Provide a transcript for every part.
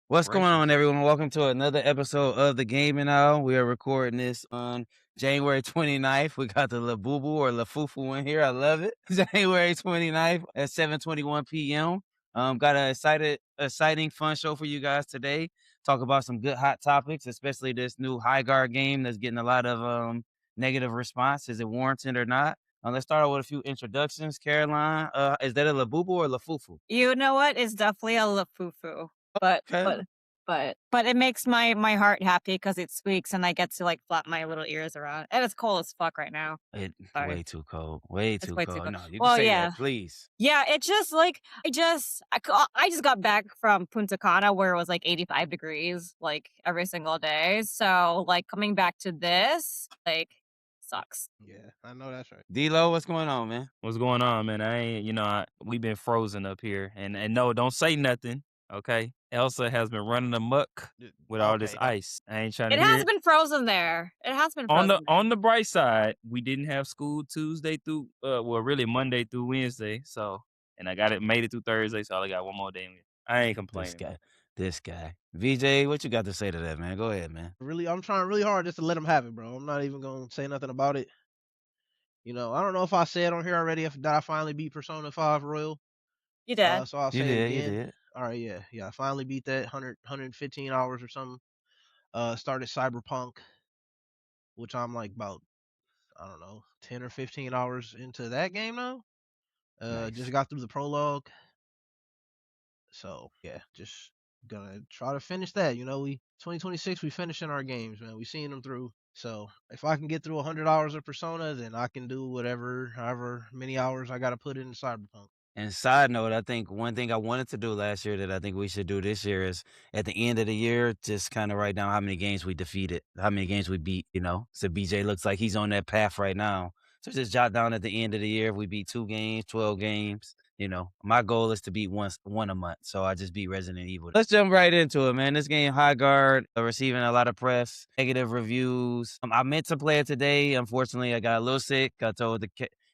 What's going on, Gracious. everyone? Welcome to another episode of the Gaming Hour. We are recording this on January 29th. We got the Labubu or Lafufu in here. I love it. January 29th at 7:21 p.m. Got an exciting, fun show for you guys today. Talk about some good hot topics, especially this new high guard game that's getting a lot of negative response. Is it warranted or not? Let's start out with a few introductions. Caroline, is that a Labubu or Lafufu? You know what? It's definitely a lafufu, but Okay. but but it makes my heart happy because it squeaks and I get to, like, flap my little ears around, and it's cold as fuck right now. It Sorry, way too cold. Way it's too way too cold. cold. No, you can Well, say yeah. that, please. Yeah, it just, like, I just got back from Punta Cana where it was, like, 85 degrees, like, every single day, so, like, coming back to this, like, sucks. Yeah, I know that's right. D-Lo, what's going on, man? What's going on, man? I ain't, we been frozen up here, and no, don't say nothing, okay? Elsa has been running amok with all this Okay, ice. I ain't trying to It hear has it. been frozen there. It has been On the frozen there. on the bright side, we didn't have school Tuesday through, well, really Monday through Wednesday, so, and I got it made it through Thursday, so I only got one more day. I ain't This complaining, guy. man. This guy. VJ, what you got to say to that, man? Go ahead, man. really, I'm trying really hard just to let them have it, bro. I'm not even gonna say nothing about it. I don't know if I said on here already that I finally beat Persona 5 Royal. You did. So I'll You say it did, you again. did. All right, yeah. I finally beat that 115 hours or something. Started Cyberpunk, which I'm like about I don't know 10 or 15 hours into that game now. Just Nice. got through the prologue. So yeah, just gonna try to finish that. We 2026 we finishing our games, man. We seeing them through. So if I can get through 100 hours of Persona, then I can do whatever, however many hours I got to put in Cyberpunk. And side note, I think one thing I wanted to do last year that I think we should do this year is at the end of the year, just kind of write down how many games we defeated, how many games we beat. So BJ looks like he's on that path right now. So just jot down at the end of the year if we beat 2 games, 12 games. My goal is to beat one a month. So I just beat Resident Evil. Let's jump right into it, man. This game, High Guard, receiving a lot of press, negative reviews. I meant to play it today. Unfortunately, I got a little sick. I told the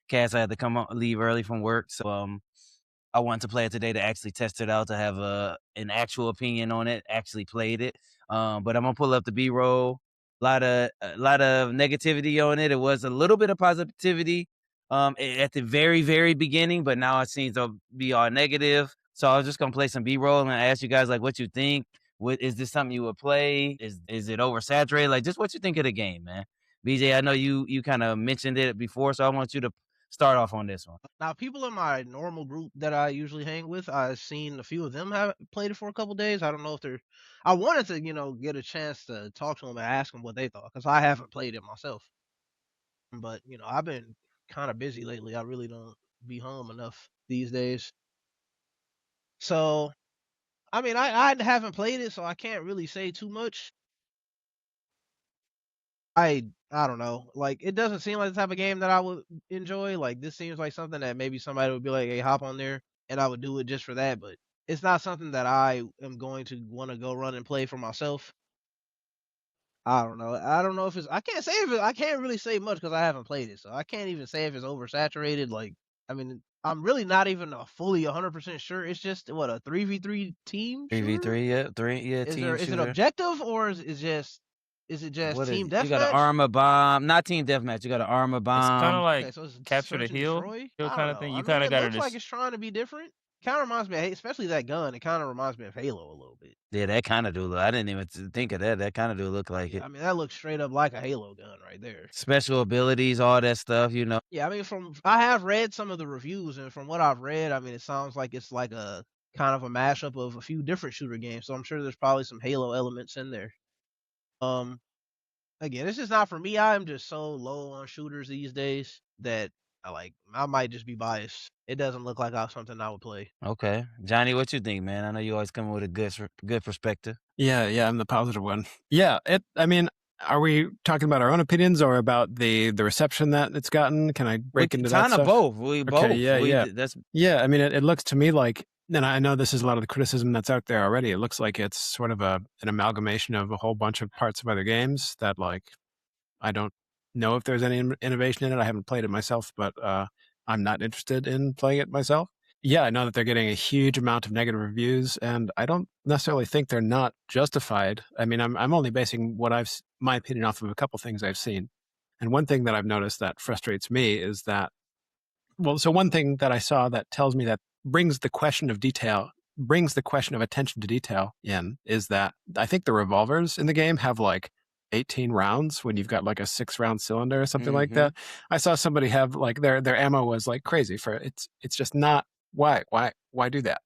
cast I had to leave early from work. So I wanted to play it today to actually test it out, to have an actual opinion on it, actually played it. But I'm gonna pull up the B-roll. A lot of negativity on it. It was a little bit of positivity at the very, very beginning, but now it seems to be all negative. So I was just gonna play some B-roll and ask you guys like what you think. What is this something you would play? Is it oversaturated? Like just what you think of the game, man. BJ, I know you kind of mentioned it before, so I want you to start off on this one. Now, people in my normal group that I usually hang with, I've seen a few of them have played it for a couple days. I don't know if they're. I wanted to, get a chance to talk to them and ask them what they thought because I haven't played it myself. But I've been kind of busy lately. I really don't be home enough these days. So, I mean, I haven't played it, so I can't really say too much. I don't know. Like, it doesn't seem like the type of game that I would enjoy. Like, this seems like something that maybe somebody would be like, "Hey, hop on there," and I would do it just for that. But it's not something that I am going to want to go run and play for myself. I don't know. I don't know if it's. I can't say if it, I can't really say much because I haven't played it, so I can't even say if it's oversaturated. Like, I mean, I'm really not even fully 100% sure. It's just what, a 3v3 team shooter. 3v3, yeah, team Is it shooter. objective or is it just What is team it? You got an deathmatch? armor bomb, not team deathmatch. You got an armor It's kind of bomb. like Okay, so it's capture the search and hill, destroy? hill I kind don't of know. thing. I You mean, kind of it got to looks like just it's trying to be different. Kinda reminds me of especially that gun, it kinda reminds me of Halo a little bit. Yeah, that kind of do look. I didn't even think of that. That kind of do look like Yeah, it. I mean, that looks straight up like a Halo gun right there. Special abilities, all that stuff. Yeah, I mean, I have read some of the reviews, and from what I've read, I mean, it sounds like it's like a kind of a mashup of a few different shooter games, so I'm sure there's probably some Halo elements in there. Um, Again, it's just not for me. I am just so low on shooters these days that I might just be biased. It doesn't look like something I would play. Okay, Johnny, what you think, man? I know you always come with a good perspective. Yeah, I'm the positive one. Yeah, I mean, are we talking about our own opinions or about the reception that it's gotten? Can I We break into that kind of stuff? both. We Okay, both. yeah, We yeah. that's Yeah, I mean, it looks to me like, and I know this is a lot of the criticism that's out there already. It looks like it's sort of an amalgamation of a whole bunch of parts of other games that, like, I don't know if there's any innovation in it. I haven't played it myself, but I'm not interested in playing it myself. Yeah, I know that they're getting a huge amount of negative reviews, and I don't necessarily think they're not justified. I mean, I'm only basing my opinion off of a couple things I've seen. And one thing that I've noticed that frustrates me is that, well, so one thing that I saw that tells me that brings the question of attention to detail in is that I think the revolvers in the game have like 18 rounds when you've got like a 6-round cylinder or something like Mm-hmm. that. I saw somebody have like their ammo was like crazy for it's just not why do that?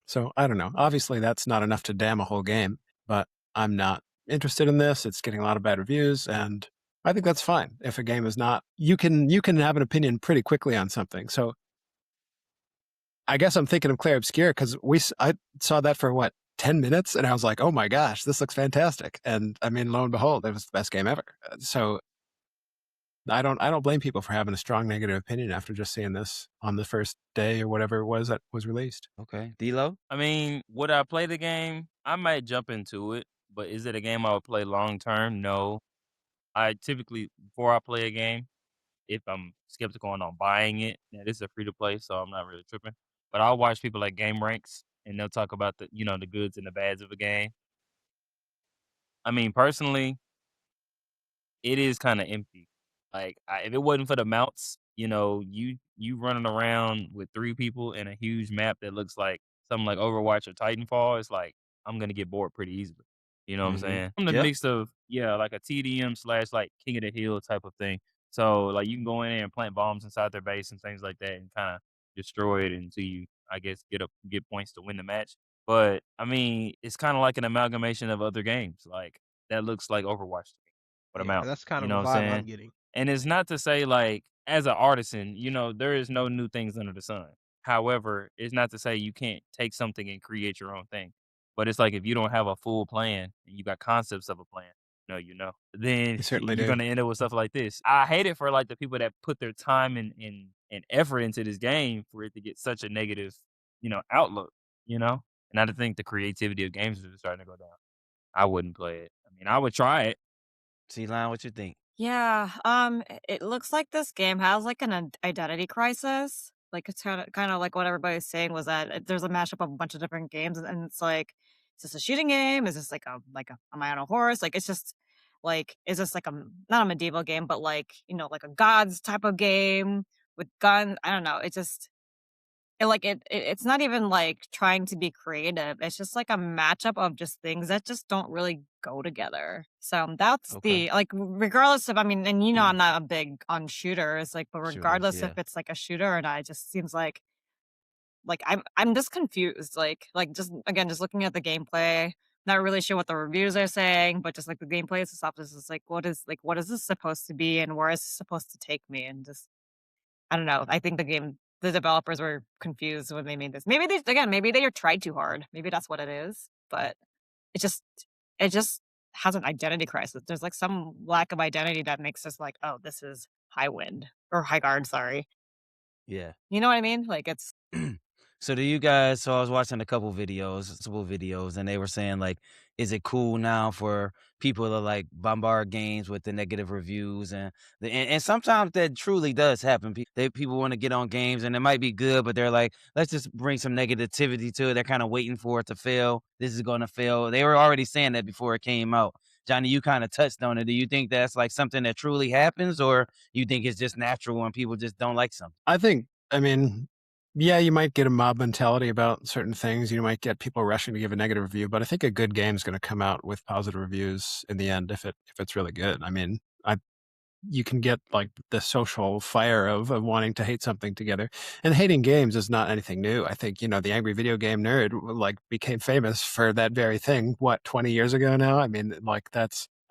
So I don't know. Obviously that's not enough to damn a whole game, but I'm not interested in this. It's getting a lot of bad reviews, and I think that's fine. If a game is not, you can have an opinion pretty quickly on something. So I guess I'm thinking of Clair Obscure because I saw that for what 10 minutes, and I was like, oh my gosh, this looks fantastic. And I mean, lo and behold, it was the best game ever. So I don't blame people for having a strong negative opinion after just seeing this on the first day or whatever it was that was released. Okay. D-Lo? I mean, would I play the game? I might jump into it, but is it a game I would play long term? No. I typically, before I play a game, if I'm skeptical on buying it, yeah, this is a free to play, so I'm not really tripping. But I'll watch people like Game Ranks, and they'll talk about the goods and the bads of a game. I mean, personally, it is kinda empty. Like, if it wasn't for the mounts, you running around with 3 people in a huge map that looks like something like Overwatch or Titanfall, it's like, I'm gonna get bored pretty easily. You know what I'm Mm-hmm. saying? I'm the Yeah. mix of, yeah, like a TDM slash, like, King of the Hill type of thing. So, like, you can go in there and plant bombs inside their base and things like that and kinda destroy it until you, I guess, get points to win the match. But, I mean, it's kinda like an amalgamation of other games, like, that looks like Overwatch to me, but a Yeah, mount. that's kind You of know a what I'm vibe I'm saying? getting. And it's not to say like as an artisan, there is no new things under the sun. However, it's not to say you can't take something and create your own thing. But it's like if you don't have a full plan and you got concepts of a plan, then You certainly you're do. gonna end up with stuff like this. I hate it for like the people that put their time and effort into this game for it to get such a negative, outlook, you know? And I think the creativity of games is starting to go down. I wouldn't play it. I mean, I would try it. T-Line, what you think? Yeah, it looks like this game has like an identity crisis. Like it's kind of like what everybody's saying was that there's a mashup of a bunch of different games, and it's like, is this a shooting game? Is this like a am I on a horse? Like it's just like is this like not a medieval game, but like like a gods type of game with guns? I don't know. It just it's not even, like, trying to be creative, it's just, like, a matchup of just things that just don't really go together. So, that's Okay. the like, regardless of I mean, and I'm not a big on shooters, like, but Shooters, regardless if yeah. it's, like, a shooter or not, it just seems like, I'm just confused, just again, just looking at the gameplay, not really sure what the reviews are saying, but just, like, the gameplay itself is just, like, what is this supposed to be, and where is this supposed to take me? And just I don't know. I think the developers were confused when they made this. Maybe they tried too hard. Maybe that's what it is. But it just, it just has an identity crisis. There's like some lack of identity that makes us like, oh, this is high wind or high guard. Sorry. Yeah. You know what I mean? Like it's, So do you guys so I was watching a couple videos, and they were saying, like, is it cool now for people to, like, bombard games with the negative reviews and sometimes that truly does happen. People wanna get on games, and it might be good, but they're like, "Let's just bring some negativity to it." They're kinda waiting for it to fail. This is gonna fail. They were already saying that before it came out. Johnny, you kinda touched on it. Do you think that's, like, something that truly happens, or you think it's just natural when people just don't like something? I mean, yeah, you might get a mob mentality about certain things. You might get people rushing to give a negative review, but I think a good game is going to come out with positive reviews in the end if it's really good. I mean, you can get like the social fire of wanting to hate something together. And hating games is not anything new. I think, the angry video game nerd like became famous for that very thing, what, 20 years ago now? I mean, like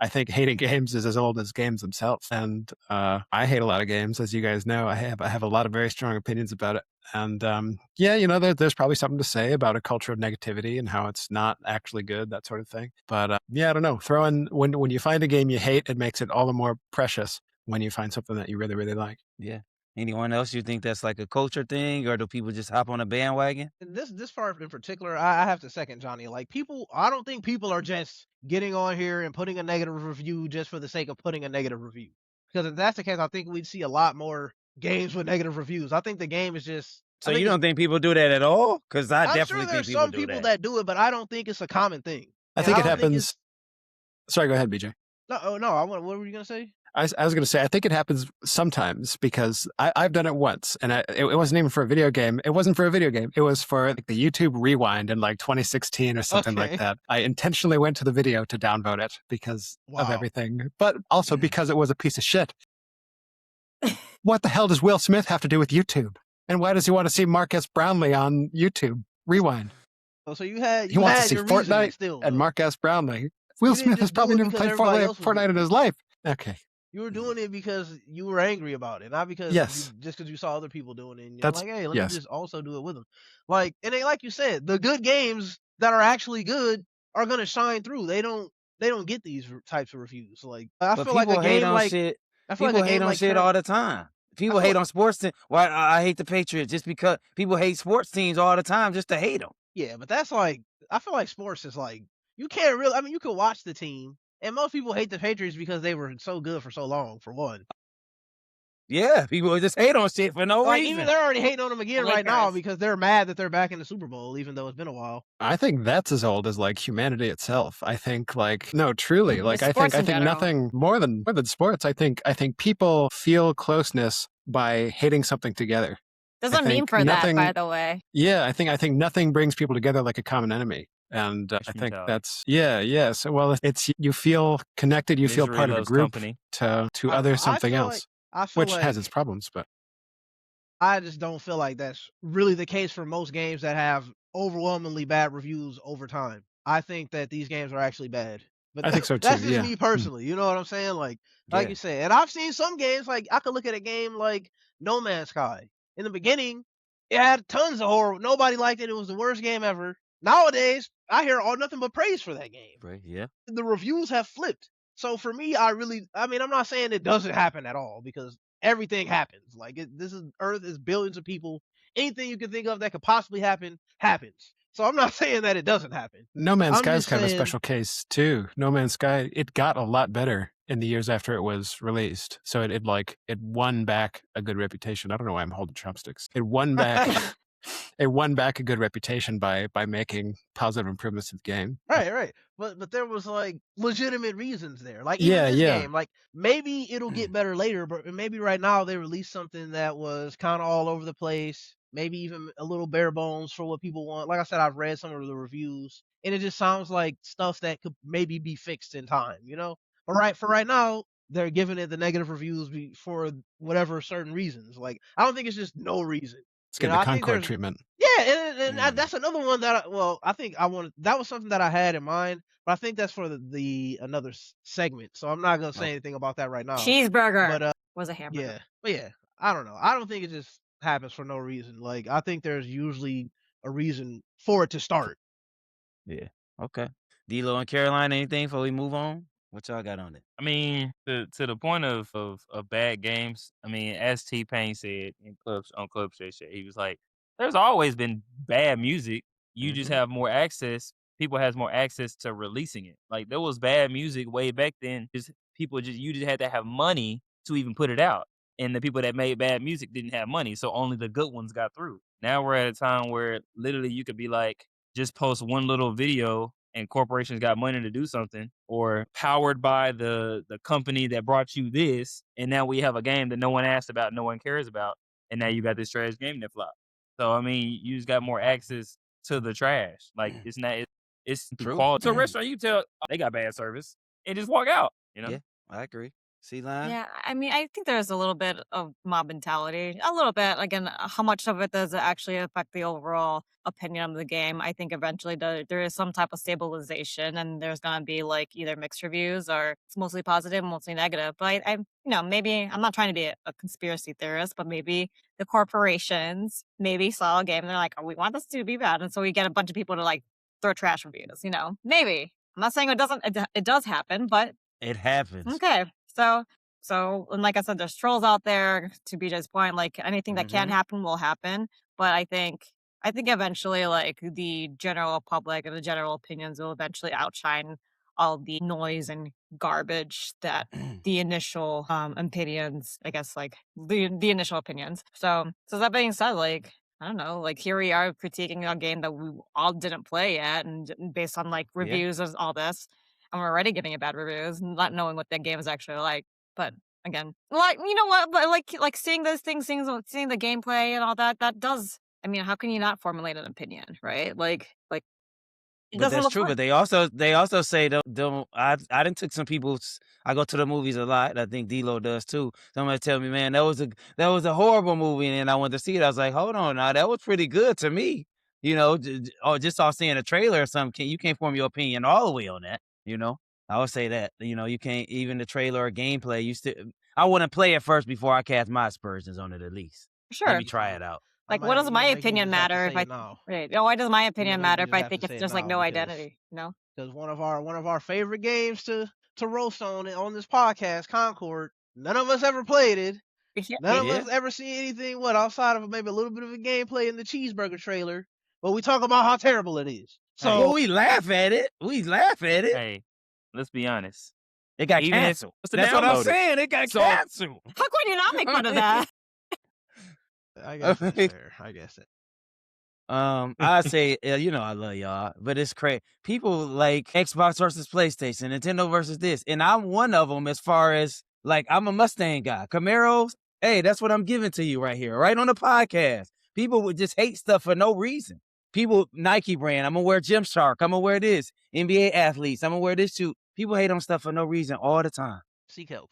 I think hating games is as old as games themselves. And I hate a lot of games, as you guys know. I have a lot of very strong opinions about it. And yeah, there's probably something to say about a culture of negativity and how it's not actually good, that sort of thing. But yeah, I don't know. Throw in when you find a game you hate, it makes it all the more precious when you find something that you really, really like. Yeah. Anyone else you think that's like a culture thing, or do people just hop on a bandwagon? And this part in particular, I have to second Johnny. Like people, I don't think people are just getting on here and putting a negative review just for the sake of putting a negative review. Because if that's the case, I think we'd see a lot more games with negative reviews. I think the game is just So you don't think people do that at all? Because I I'm sure definitely think there's people some do people that. that do it, but I don't think it's a common thing. I And think I it don't think happens. Sorry, go ahead, BJ. no. What were you gonna say? I was going to say, I think it happens sometimes because I've done it once, and it wasn't even for a video game. It wasn't for a video game. It was for like the YouTube Rewind in like 2016 or something like Okay. that. I intentionally went to the video to downvote it because of Wow. everything, but also because it was a piece of shit. What the hell does Will Smith have to do with YouTube? And why does he want to see Marcus Brownlee on YouTube Rewind? Oh, so you had He wants to see your reasoning Fortnite still, and though. Marcus Brownlee. Will You didn't Smith has just do probably it never because played everybody else was Fortnite doing in it. his life. Okay. You were doing it because you were angry about it, not because Yes. just because you saw other people doing it. And you're That's like, hey, let me yes. just also do it with them. Like, and they, like you said, the good games that are actually good are gonna shine through. They don't get these types of reviews. Like, I But feel like a people hate game on like shit. I feel like People a hate game on like shit current. all the time. People feel hate like- on sports teams. Why I hate the Patriots just because people hate sports teams all the time just to hate them. Yeah, but that's like I feel like sports is like you can't really. I mean, you can watch the team, and most people hate the Patriots because they were so good for so long. For one, Yeah, people just hate on shit for no like reason. even they're already hating on them again The right now Lakers. because they're mad that they're back in the Super Bowl, even though it's been a while. I think that's as old as like humanity itself. I think like no, truly. Like I sports in think general. nothing more than sports. I think people feel closeness by hating something together. There's a meme think for that, nothing- by the way. Yeah, I think nothing brings people together like a common enemy. And I think mentality. that's yeah. So well, it's you feel connected, you feel Misery part of a loves group company. to I don't other know. something else, I feel which like has its problems. But I just don't feel like that's really the case for most games that have overwhelmingly bad reviews over time. I think that these games are actually bad. But I think so that's too, just yeah. me personally. You know what I'm saying? Like Yeah. you said. And I've seen some games like I could look at a game like No Man's Sky. In the beginning, it had tons of horror. Nobody liked it. It was the worst game ever. Nowadays, I hear all nothing but praise for that game. Right, yeah. The reviews have flipped. So for me, I mean, I'm not saying it doesn't happen at all because everything happens. Like this is Earth is billions of people. Anything you can think of that could possibly happen happens. So I'm not saying that it doesn't happen. No Man's I'm Sky is just kind of a saying- special case too. No Man's Sky, it got a lot better in the years after it was released. So it won back a good reputation. I don't know why I'm holding chopsticks. It won back a good reputation by making positive improvements to the game. Right. But there was like legitimate reasons there. Like even Yeah, this yeah. game, like maybe it'll get better later, but maybe right now they released something that was kind of all over the place. Maybe even a little bare bones for what people want. Like I said, I've read some of the reviews, and it just sounds like stuff that could maybe be fixed in time, you know? But for right now, they're giving it the negative reviews for whatever certain reasons. Like I don't think it's just no reason. It's You getting know, the I think Concord there's- treatment. Yeah, and that's another one that I think I wanted. That was something that I had in mind, but I think that's for the another segment. So I'm not gonna say anything about that right now. Cheeseburger But was a hamburger. yeah, I don't know. I don't think it just happens for no reason. Like I think there's usually a reason for it to start. Yeah. Okay. D-Lo and Caroline, anything before we move on? What y'all got on it? I mean, to the point of bad games. I mean, as T-Pain said on Club Shay Shay, he was like, "There's always been bad music. You just have more access. People has more access to releasing it. Like there was bad music way back then. Just you just had to have money to even put it out. And the people that made bad music didn't have money, so only the good ones got through. Now we're at a time where literally you could be like, just post one little video and corporations got money to do something, or powered by the company that brought you this, and now we have a game that no one asked about, no one cares about, and now you got this trash game that flop. So I mean, you just got more access to the trash. Like it's True. quality. To a restaurant, you tell they got bad service and just walk out. You know. Yeah, I agree. C-Line? Yeah, I mean, I think there's a little bit of mob mentality. A little bit. Again, how much of it does it actually affect the overall opinion of the game? I think eventually there is some type of stabilization, and there's gonna be like either mixed reviews or it's mostly positive, mostly negative. But maybe I'm not trying to be a conspiracy theorist, but maybe the corporations maybe saw a game and they're like, "Oh, we want this to be bad," and so we get a bunch of people to like throw trash reviews. Maybe. I'm not saying it doesn't. It does happen, but It happens. okay. And like I said, there's trolls out there. To BJ's point, like anything that can happen will happen. But I think eventually, like the general public and the general opinions will eventually outshine all the noise and garbage that the initial opinions, I guess, like the initial opinions. So that being said, like I don't know, like here we are critiquing a game that we all didn't play yet, and based on like Yeah. reviews of all this, and we're already getting bad reviews, not knowing what that game is actually like. But again, like you know what? But like seeing those things, seeing the gameplay and all that, that does. I mean, how can you not formulate an opinion, right? Like it But doesn't that's look true. fun. But they also say don't. I didn't took some people's. I go to the movies a lot. I think D-Lo does too. Somebody tell me, man, that was a horrible movie, and I went to see it. I was like, hold on, now that was pretty good to me. Or just off seeing a trailer or something. You can't form your opinion all the way on that. I would say that. You can't even the trailer or gameplay. I wouldn't play it first before I cast my aspersions on it. At least let Sure. me try it out. Like, what does my You opinion just have to matter if say I it now. right? Why does my opinion matter You if just I have to think it's say it just like now no because identity? because one of our favorite games to roast on this podcast, Concord. None of us ever played it. None of Yeah. us ever seen anything outside of maybe a little bit of a gameplay in the cheeseburger trailer. But we talk about how terrible it is. Hey. Well, So we laugh at it. Hey, let's be honest. It got Even if canceled. what's to That's what I'm download it? saying. It got So- canceled. How could you not make fun of that? I guess that's fair. I guess that. I say, I love y'all, but it's crazy. People like Xbox versus PlayStation, Nintendo versus this, and I'm one of them as far as like I'm a Mustang guy. Camaros, hey, that's what I'm giving to you right here, right on the podcast. People would just hate stuff for no reason. People, Nike brand, I'm gonna wear Gymshark, I'm gonna wear this. NBA athletes, I'm gonna wear this too. People hate on stuff for no reason all the time. Seek help.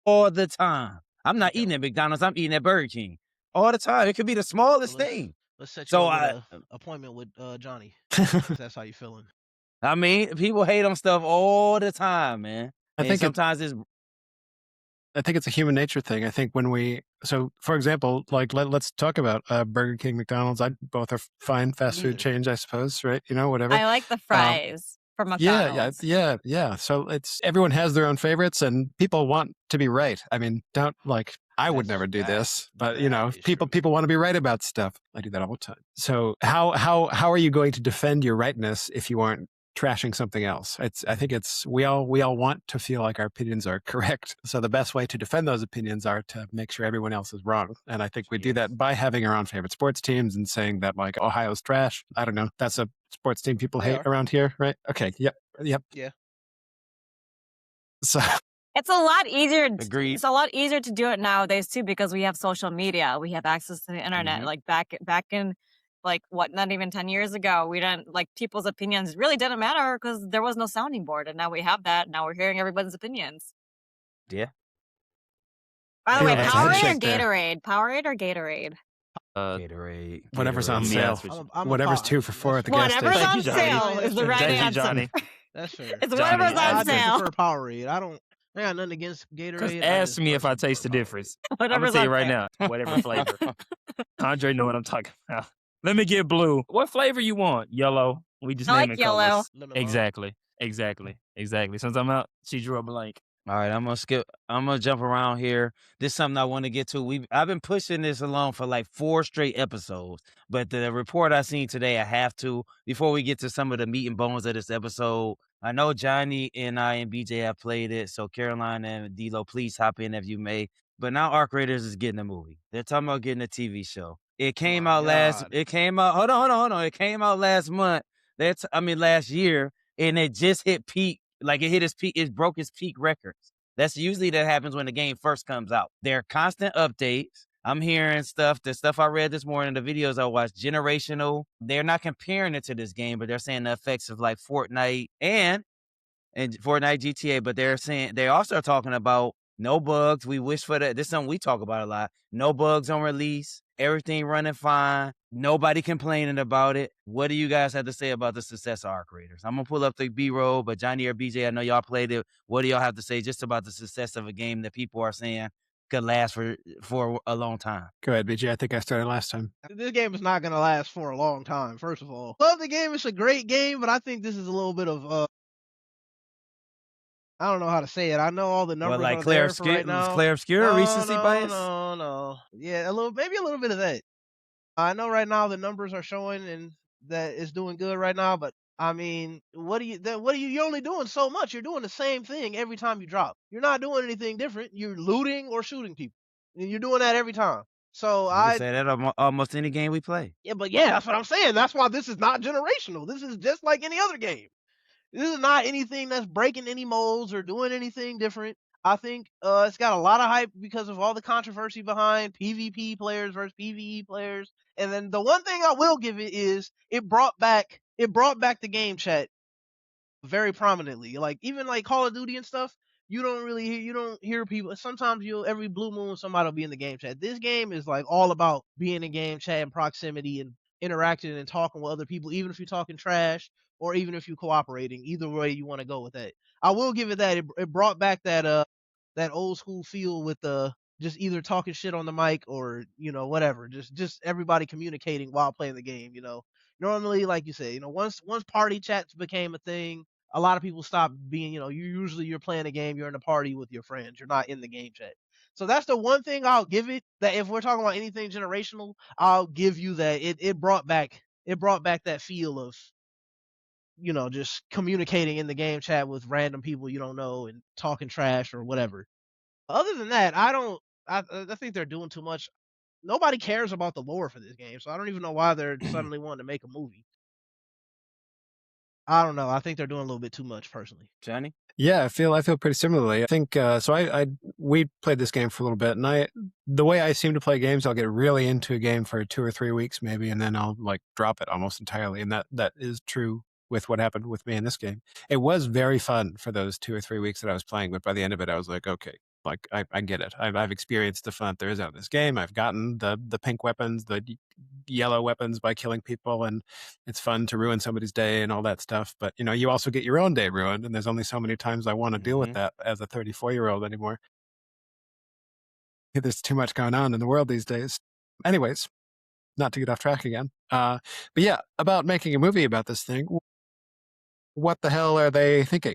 All the time. I'm not Seek eating help. at McDonald's. I'm eating at Burger King all the time. It could be the smallest Well, thing. Let's set you So up with an appointment with Johnny. If that's how you feeling. I mean, people hate on stuff all the time, man. I think sometimes it's it's a human nature thing. I think for example, like let's talk about Burger King, McDonald's. Both are fine fast food Neither. chains, I suppose, right? Whatever. I like the fries from McDonald's. Yeah. So everyone has their own favorites, and people want to be right. I mean, don't like. I would never do this, but people want to be right about stuff. I do that all the time. So how are you going to defend your rightness if you aren't trashing something else? I think we all want to feel like our opinions are correct. So the best way to defend those opinions are to make sure everyone else is wrong. And I think we do that by having our own favorite sports teams and saying that like Ohio's trash. I don't know. That's a sports team people hate around here, right? Okay. Yep. Yeah. So it's a lot easier. Agreed. It's a lot easier to do it nowadays too because we have social media. We have access to the internet. Mhm. Like back in like not even 10 years ago, we didn't like people's opinions really didn't matter because there was no sounding board, and now we have that. Now we're hearing everybody's opinions. Yeah. By the way, Yeah, Powerade or handshake there. Gatorade? Powerade or Gatorade? Gatorade. Whatever's on Gatorade. sale. I'm a Whatever's pop- 2 for $4 at the gas Whatever's station. on Thank you, Johnny. sale is the right Thank you, answer. Johnny. That's fair. It's Johnny, whatever's I on just sale. prefer Powerade. I got nothing against Gatorade. Just I ask just me if I personally taste the prefer Powerade. difference. I'm gonna Whatever's tell you on right sale. now, whatever flavor. Andre know what I'm talking about. Let me get blue. What flavor you want? Yellow. We just I naming like yellow. colors. Lemon lime. Exactly. Since I'm out, she drew a blank. All right, I'm gonna jump around here. This is something I want to get to. I've been pushing this along for like 4 straight episodes, but the report I seen today, I have to before we get to some of the meat and bones of this episode. I know Johnny and I and BJ have played it, so Caroline and D-Lo, please hop in if you may. But now Arc Raiders is getting a movie. They're talking about getting a TV show. It came out last. God. It came out. Hold on. It came out last month. Last year, and it just hit peak. Like it hit its peak. It broke its peak records. That's usually that happens when the game first comes out. There are constant updates. I'm hearing the stuff I read this morning, the videos I watched, generational. They're not comparing it to this game, but they're saying the effects of like Fortnite and Fortnite GTA, but they also are talking about no bugs. We wish for that. This is something we talk about a lot. No bugs on release. Everything running fine. Nobody complaining about it. What do you guys have to say about the success of Arc Raiders? I'm gonna pull up the B-roll, but Johnny or BJ, I know y'all played it. What do y'all have to say just about the success of a game that people are saying could last for a long time? Go ahead, BJ. I think I started last time. This game is not going to last for a long time, first of all. Love the game. It's a great game, but I think this is a little bit of, I don't know how to say it. I know all the numbers Like are Claire there for right now. Obscura, recency bias? No. Yeah, maybe a little bit of that. I know right now the numbers are showing and that it's doing good right now, but I mean, you're only doing so much. You're doing the same thing every time you drop. You're not doing anything different. You're looting or shooting people. And you're doing that every time. So You can say that almost any game we play. yeah, but yeah, that's what I'm saying. That's why this is not generational. This is just like any other game. This is not anything that's breaking any molds or doing anything different. I think it's got a lot of hype because of all the controversy behind PvP players versus PvE players. And then the one thing I will give it is it brought back the game chat very prominently. Like even like Call of Duty and stuff, you don't hear people. Sometimes every blue moon somebody will be in the game chat. This game is like all about being in game chat and proximity and interacting and talking with other people, even if you're talking trash or even if you're cooperating. Either way you want to go with that. I will give it that it brought back that old school feel with the just either talking shit on the mic or whatever, just everybody communicating while playing the game. Normally, like you said, once party chats became a thing, a lot of people stop being, you're playing a game, you're in a party with your friends, you're not in the game chat. So that's the one thing I'll give it, that if we're talking about anything generational, I'll give you that it brought back that feel of, just communicating in the game chat with random people you don't know and talking trash or whatever. Other than that, I think they're doing too much. Nobody cares about the lore for this game, so I don't even know why they're suddenly wanting to make a movie. I don't know. I think they're doing a little bit too much, personally. Johnny? Yeah, I feel pretty similarly. I think so. We played this game for a little bit, and the way I seem to play games, I'll get really into a game for 2 or 3 weeks maybe, and then I'll like drop it almost entirely. And that is true with what happened with me in this game. It was very fun for those 2 or 3 weeks that I was playing, but by the end of it, I was like, okay, like I get it. I've experienced the fun there is out of this game. I've gotten the pink weapons, the yellow weapons by killing people, and it's fun to ruin somebody's day and all that stuff. But you also get your own day ruined, and there's only so many times I want to deal with that as a 34-year-old anymore. There's too much going on in the world these days. Anyways, not to get off track again. But yeah, about making a movie about this thing. What the hell are they thinking?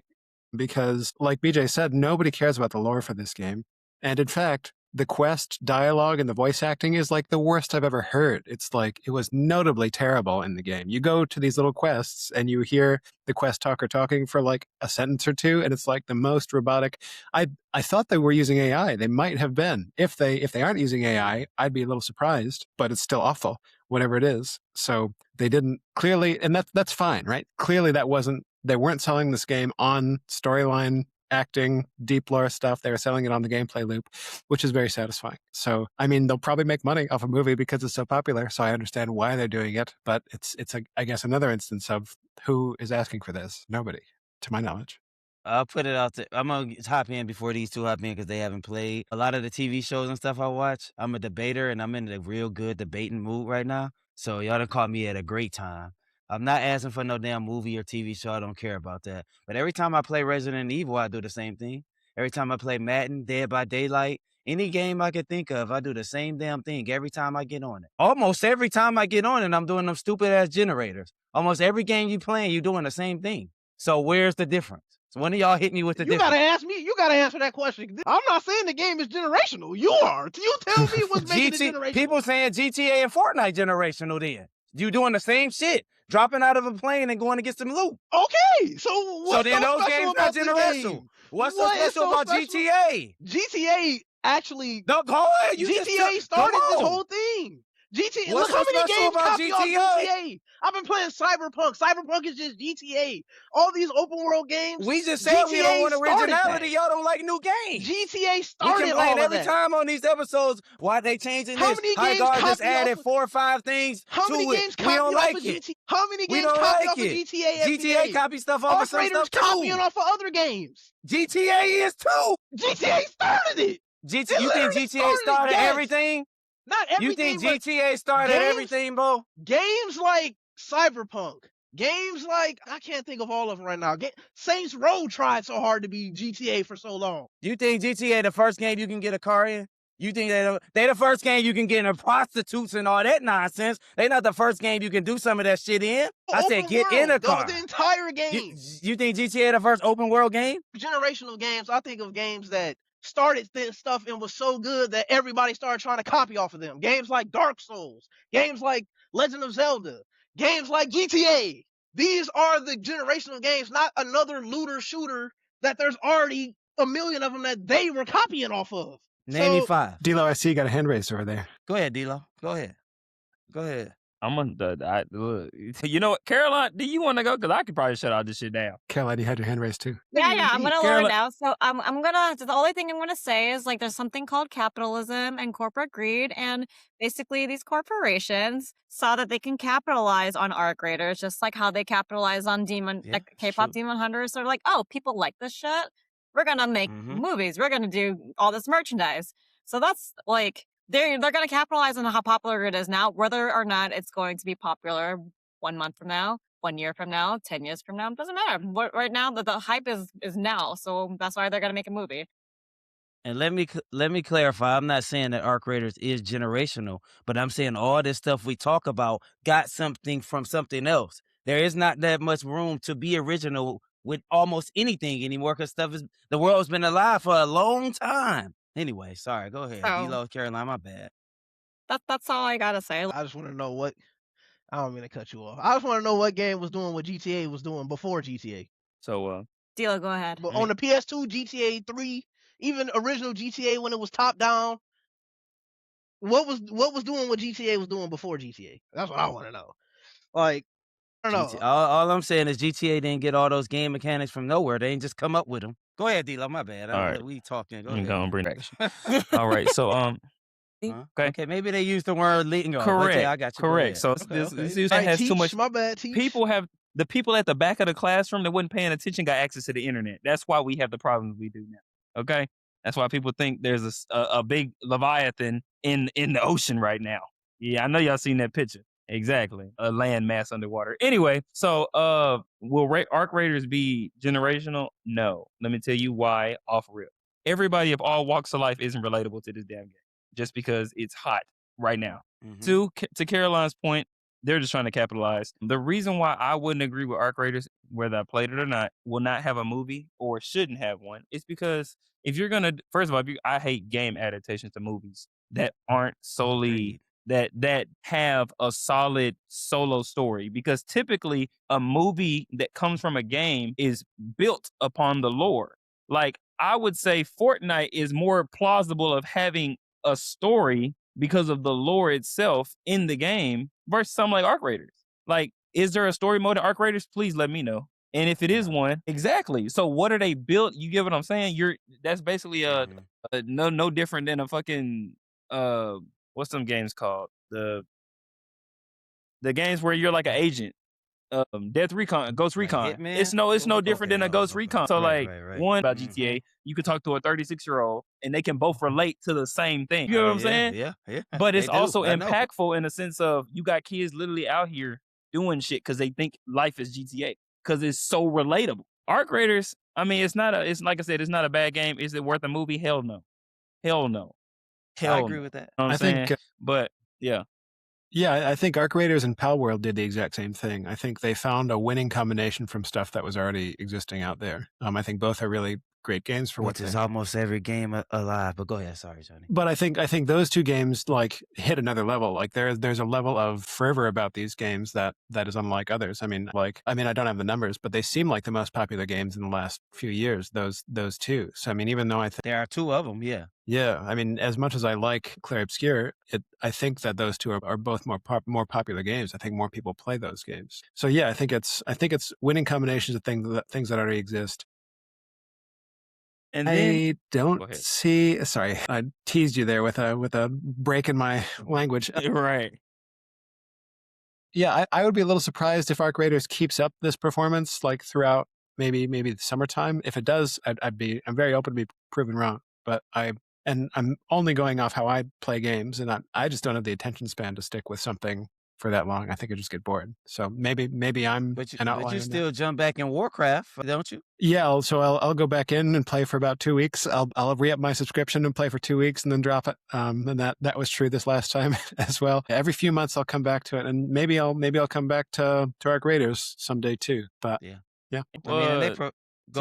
Because, like BJ said, nobody cares about the lore for this game. And in fact, the quest dialogue and the voice acting is like the worst I've ever heard. It's like, it was notably terrible in the game. You go to these little quests and you hear the quest talker talking for like a sentence or two, and it's like the most robotic. I thought they were using AI. They might have been. If they aren't using AI, I'd be a little surprised, but it's still awful, whatever it is. So they didn't clearly, and that's fine, right? Clearly they weren't selling this game on storyline, acting, deep lore stuff. They were selling it on the gameplay loop, which is very satisfying. So, I mean, they'll probably make money off a movie because it's so popular. So I understand why they're doing it, but it's I guess another instance of who is asking for this. Nobody, to my knowledge. I'll put it out there. I'm gonna hop in before these two hop in because they haven't played a lot of the TV shows and stuff I watch. I'm a debater and I'm in a real good debating mood right now. So y'all done caught me at a great time. I'm not asking for no damn movie or TV show. I don't care about that. But every time I play Resident Evil, I do the same thing. Every time I play Madden, Dead by Daylight, any game I could think of, I do the same damn thing every time I get on it. Almost every time I get on it, I'm doing them stupid ass generators. Almost every game you playing, you doing the same thing. So where's the difference? So one of y'all hit me with the You difference. gotta ask me. You gotta answer that question. I'm not saying the game is generational. You are. You tell me what's making it generational. People saying GTA and Fortnite generational then. You doing the same shit. Dropping out of a plane and going to get some loot. Okay, so what's then so those games not generational. What's so special about GTA? GTA actually. No, go ahead. GTA started this whole thing. GTA. What's look so how many special games about copy off GTA. I've been playing Cyberpunk. Cyberpunk is just GTA. All these open world games. We just said we don't want originality. Y'all don't like new games. GTA started we all complain of every that. time on these episodes why they changing How this. many High games Guard just copy added off 4 or 5 things How to many it. games We copy don't off like of it. GTA? How many We games don't copy like off of it. GTA every GTA day? copy stuff off of some Operators stuff too. copying off of other games. GTA is too. GTA started it. You think GTA started everything? Not everything. You think GTA started everything, bro? Games like Cyberpunk, games like I can't think of all of them right now. Saints Row tried so hard to be GTA for so long. You think GTA the first game you can get a car in? You think they the first game you can get in prostitutes and all that nonsense? They not the first game you can do some of that shit in. I said get in a car. The entire game. You think GTA the first open world game? Generational games. I think of games that started this stuff and was so good that everybody started trying to copy off of them. Games like Dark Souls, games like Legend of Zelda, games like GTA. These are the generational games, not another looter shooter that there's already a million of them that they were copying off of. Name me So 5. D'Lo, I see you got a hand raised over there. Go ahead, D-Lo. Go ahead. I'm on look, you know what, Caroline, do you want to go? Because I could probably shut all this shit down. Caroline, you had your hand raised too. Yeah, I'm gonna lower Caroline- it now. So I'm gonna. The only thing I'm gonna say is like there's something called capitalism and corporate greed, and basically these corporations saw that they can capitalize on art graders, just like how they capitalize on Yeah, it's K-pop true. demon hunters. They're like, oh, people like this shit. We're gonna make Mhm. movies. We're gonna do all this merchandise. So that's like they're gonna capitalize on how popular it is now, whether or not it's going to be popular 1 month from now, 1 year from now, 10 years from now. It doesn't matter. Right now, the hype is now, so that's why they're gonna make a movie. And let me clarify. I'm not saying that Arc Raiders is generational, but I'm saying all this stuff we talk about got something from something else. There is not that much room to be original with almost anything anymore because the world's been alive for a long time. Anyway, sorry. Go ahead, So- D-Lo, Caroline. My bad. That's all I gotta say. I just want to know what. I don't mean to cut you off. I just want to know what game was doing what GTA was doing before GTA. So, Dilo, go ahead. But on the PS2, GTA 3, even original GTA when it was top down, what was doing what GTA was doing before GTA? That's what I want to know. Like, I don't know. All I'm saying is GTA didn't get all those game mechanics from nowhere. They ain't just come up with them. Go ahead, D-Lo. My bad. All right. We talking. Go I'm ahead. gonna bring action. All right, so Huh? Okay. Okay, maybe they used the word lingo. correct. Okay, I got you. Go Correct. ahead. So Okay, this okay. student All right, has too teach, much. My bad. Teach. The people at the back of the classroom that wasn't paying attention got access to the internet. That's why we have the problems we do now. Okay, that's why people think there's a big leviathan in the ocean right now. Yeah, I know y'all seen that picture. Exactly, a land mass underwater. Anyway, so will Arc Raiders be generational? No. Let me tell you why. Off rip. Everybody of all walks of life isn't relatable to this damn game just because it's hot right now. Mhm. To Caroline's point, they're just trying to capitalize. The reason why I wouldn't agree with Arc Raiders, whether I played it or not, will not have a movie or shouldn't have one, is because if you're gonna, first of all, I hate game adaptations to movies that aren't solely Agreed. that have a solid solo story, because typically a movie that comes from a game is built upon the lore. Like, I would say Fortnite is more plausible of having a story because of the lore itself in the game versus something like Arc Raiders. Like, is there a story mode in Arc Raiders? Please let me know. And if it is one, exactly. So what are they built? You get what I'm saying? That's basically no different than a fucking what's some games called? The games where you're like an agent. Death Recon, Ghost Like Recon. Hitman? It's no different than a Ghost Recon. So Right, like right. one about Mhm. GTA, you could talk to a 36-year-old and they can both relate to the same thing. You know what I'm saying? Yeah. But it's They do. also I know. impactful in the sense of you got kids literally out here doing shit because they think life is GTA because it's so relatable. Arc Raiders, I mean, it's like I said, it's not a bad game. Is it worth a movie? Hell no. Hell no. I agree with that. You know what I'm I saying? think, But yeah. Yeah, I think Arc Raiders and Pal World did the exact same thing. I think they found a winning combination from stuff that was already existing out there. I think both are really great games for what Which is they almost every game alive. But go ahead. Sorry, Johnny. But I think those two games like hit another level. Like there's a level of fervor about these games that is unlike others. I mean, I don't have the numbers, but they seem like the most popular games in the last few years. Those two. So I mean, even though I think There are two of them. Yeah. yeah, I mean, as much as I like Clair Obscur, I think that those two are both more popular games. I think more people play those games. So yeah, I think it's winning combinations of things that already exist. And then I Go don't ahead. see. Sorry, I teased you there with a break in my language. right. Yeah, I would be a little surprised if Arc Raiders keeps up this performance like throughout maybe the summertime. If it does, I'm very open to be proven wrong. But I'm only going off how I play games, and I just don't have the attention span to stick with something for that long. I think I just get bored. So maybe I'm But you, an outlier. but you in that. still jump back in Warcraft, don't you? Yeah, I'll go back in and play for about 2 weeks. I'll re-up my subscription and play for 2 weeks and then drop it. And that was true this last time as well. Every few months I'll come back to it, and maybe I'll come back to Arc Raiders someday too. But Yeah. yeah. I mean, and they Go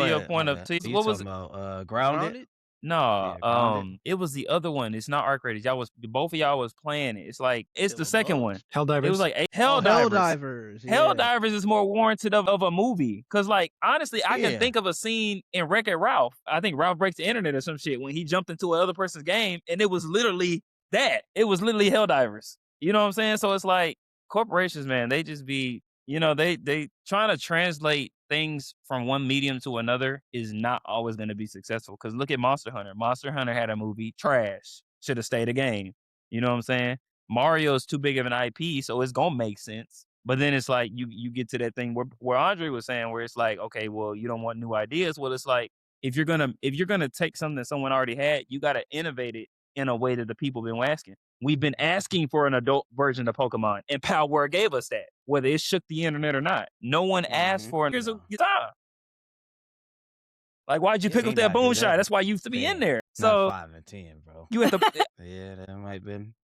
to your ahead, point my of bad. You what was talking about Grounded? No, Yeah, Grounded. it was the other one. It's not Arc Raiders. Both of y'all was playing it. It's like it's It the was second both? one. It Helldivers. was like Oh, Helldivers. Helldivers. Yeah. Helldivers is more warranted of a movie. Cause like honestly, I can Yeah. think of a scene in Wreck-It Ralph. I think Ralph Breaks the Internet or some shit when he jumped into another person's game, and it was literally that. It was literally Helldivers. You know what I'm saying? So it's like corporations, man, they just be, they trying to translate things from one medium to another is not always going to be successful. Cause look at Monster Hunter. Monster Hunter had a movie, trash. Should have stayed a game. You know what I'm saying? Mario's too big of an IP, so it's gonna make sense. But then it's like you get to that thing where Andre was saying, where it's like, okay, well, you don't want new ideas. Well, it's like if you're gonna take something that someone already had, you gotta innovate it in a way that the people been asking. We've been asking for an adult version of Pokemon, and Palworld gave us that, whether it shook the internet or not. No one asked for here's a No. guitar. Like, why'd you Yeah, pick They up that not do boom that. shot? That's why you used to be in Yeah. there. Not So 5 and 10, bro. you have to. Yeah, that might have been.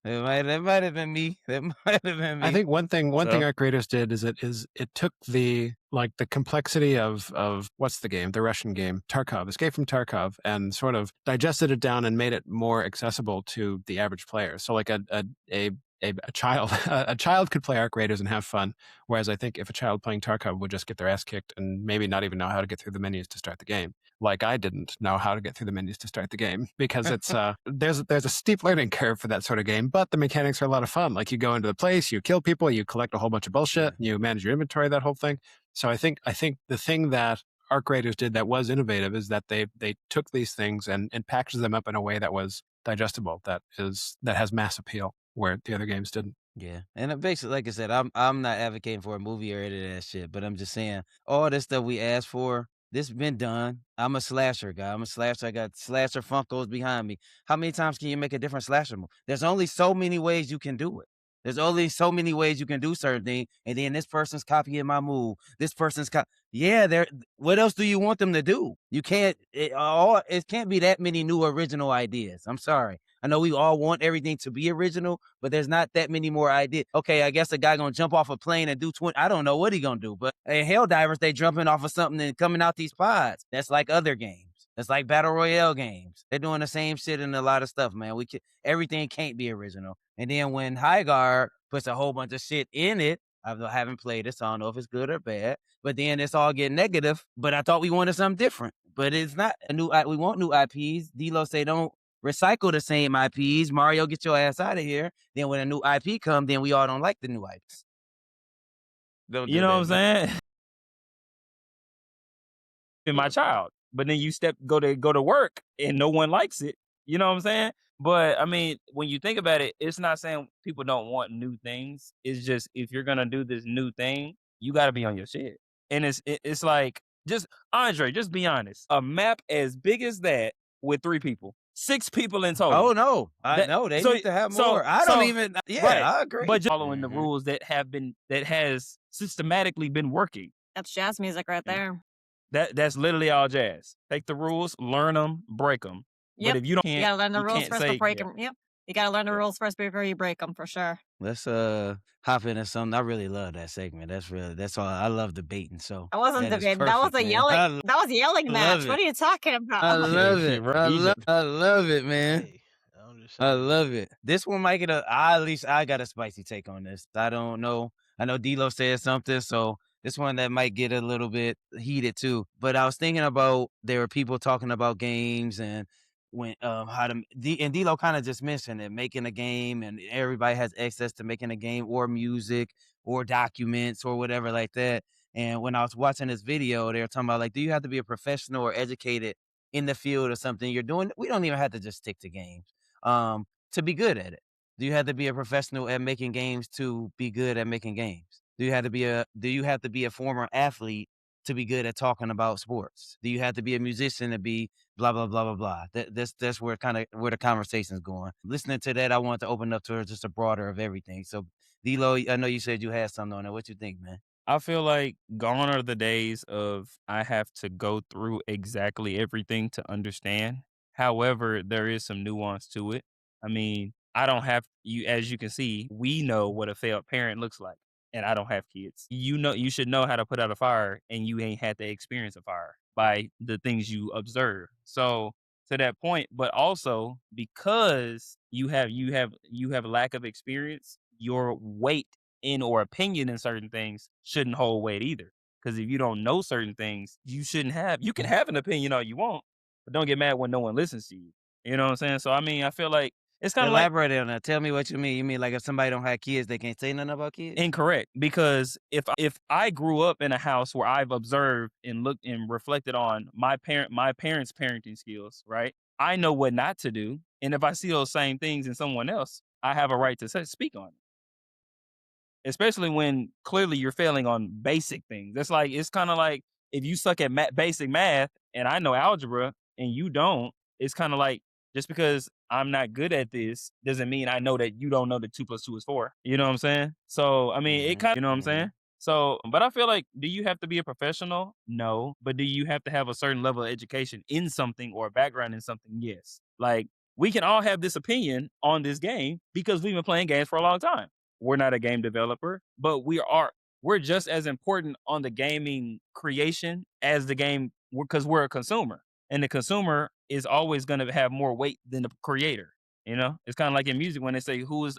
That might have been me. That might have been me. I think one thing So- Arc Raiders did is it took the complexity of what's the game, the Russian game, Tarkov, Escape from Tarkov, and sort of digested it down and made it more accessible to the average player. So like a child a child could play Arc Raiders and have fun, whereas I think if a child playing Tarkov would just get their ass kicked and maybe not even know how to get through the menus to start the game. Like I didn't know how to get through the menus to start the game because it's there's a steep learning curve for that sort of game, but the mechanics are a lot of fun. Like you go into the place, you kill people, you collect a whole bunch of bullshit, you manage your inventory, that whole thing. So I think the thing that Arc Raiders did that was innovative is that they took these things and packaged them up in a way that was digestible, that has mass appeal, where the other games didn't. Yeah, and basically, like I said, I'm not advocating for a movie or any of that shit, but I'm just saying all this stuff we asked for, this been done. I'm a slasher guy. I'm a slasher. I got slasher Funkos behind me. How many times can you make a different slasher movie? There's only so many ways you can do it. There's only so many ways you can do certain things, and then this person's copying my move. This person's yeah. There. What else do you want them to do? You can't. It can't be that many new original ideas. I'm sorry. I know we all want everything to be original, but there's not that many more ideas. Okay, I guess a guy gonna jump off a plane and do 20. I don't know what he gonna do, but in Helldivers, they jumping off of something and coming out these pods. That's like other games. That's like battle royale games. They're doing the same shit in a lot of stuff, man. Everything can't be original. And then when High Guard puts a whole bunch of shit in it, I haven't played it, so I don't know if it's good or bad. But then it's all getting negative. But I thought we wanted something different. But it's not a new. We want new IPs. D-Lo say don't recycle the same IPs. Mario, get your ass out of here. Then when a new IP come, then we all don't like the new IPs. Don't You do know that, what I'm man. saying? In my child, but then you go to work and no one likes it. You know what I'm saying? But I mean, when you think about it, it's not saying people don't want new things. It's just if you're gonna do this new thing, you got to be on your shit. And it's like just Andre, just be honest. A map as big as that with 3 people, 6 people in total. Oh no, I know they need to have more. I don't even. Yeah, right. I agree. But just following the rules that has systematically been working. That's jazz music right there. That's literally all jazz. Take the rules, learn them, break them. Yep. But if you don't, You gotta learn the you rules can't first say, before you can. Yep. You gotta learn the Yeah. rules first before you break them, for sure. Let's hop into something. I really love that segment. That's all. I love debating. So I wasn't that is debating. That was perfect, a man. yelling. That was a yelling love match. it. What are you talking about? I love it. I love it, man. Hey, I'm just I saying. love it. This one might get at least I got a spicy take on this. I don't know. I know D-Lo said something, so this one that might get a little bit heated too. But I was thinking about there were people talking about games and when how to and D-Lo kind of just mentioned it, making a game, and everybody has access to making a game or music or documents or whatever like that. And when I was watching this video, they were talking about like, do you have to be a professional or educated in the field or something you're doing? We don't even have to just stick to games to be good at it. Do you have to be a professional at making games to be good at making games? Do you have to be a former athlete to be good at talking about sports? Do you have to be a musician to be blah blah blah blah blah? That's where where the conversation's going. Listening to that, I want to open up to just a broader of everything. So D-Lo, I know you said you had something on it. What you think, man? I feel like gone are the days of I have to go through exactly everything to understand. However, there is some nuance to it. I mean, I don't have you as you can see, we know what a failed parent looks like. And I don't have kids. You should know how to put out a fire and you ain't had to experience a fire by the things you observe. So to that point, but also because you have lack of experience, your weight in or opinion in certain things shouldn't hold weight either. Because if you don't know certain things, you can have an opinion all you want, but don't get mad when no one listens to you. You know what I'm saying? So I mean, I feel like it's kind of like Elaborate on that. Tell me what you mean. You mean like if somebody don't have kids, they can't say nothing about kids? incorrect, because if I grew up in a house where I've observed and looked and reflected on my parents' parenting skills, right? I know what not to do, and if I see those same things in someone else, I have a right to speak on it. Especially when clearly you're failing on basic things. It's kind of like if you suck at basic math and I know algebra and you don't, it's kind of like just because I'm not good at this doesn't mean I know that you don't know that 2 plus 2 is 4. You know what I'm saying? So, I mean, it Mhm, kind of, you know what I'm mhm. saying? So, but I feel like, do you have to be a professional? No. But do you have to have a certain level of education in something or a background in something? Yes. Like, we can all have this opinion on this game because we've been playing games for a long time. We're not a game developer, but we're just as important on the gaming creation as the game because we're a consumer. And the consumer is always going to have more weight than the creator. You know, it's kind of like in music when they say who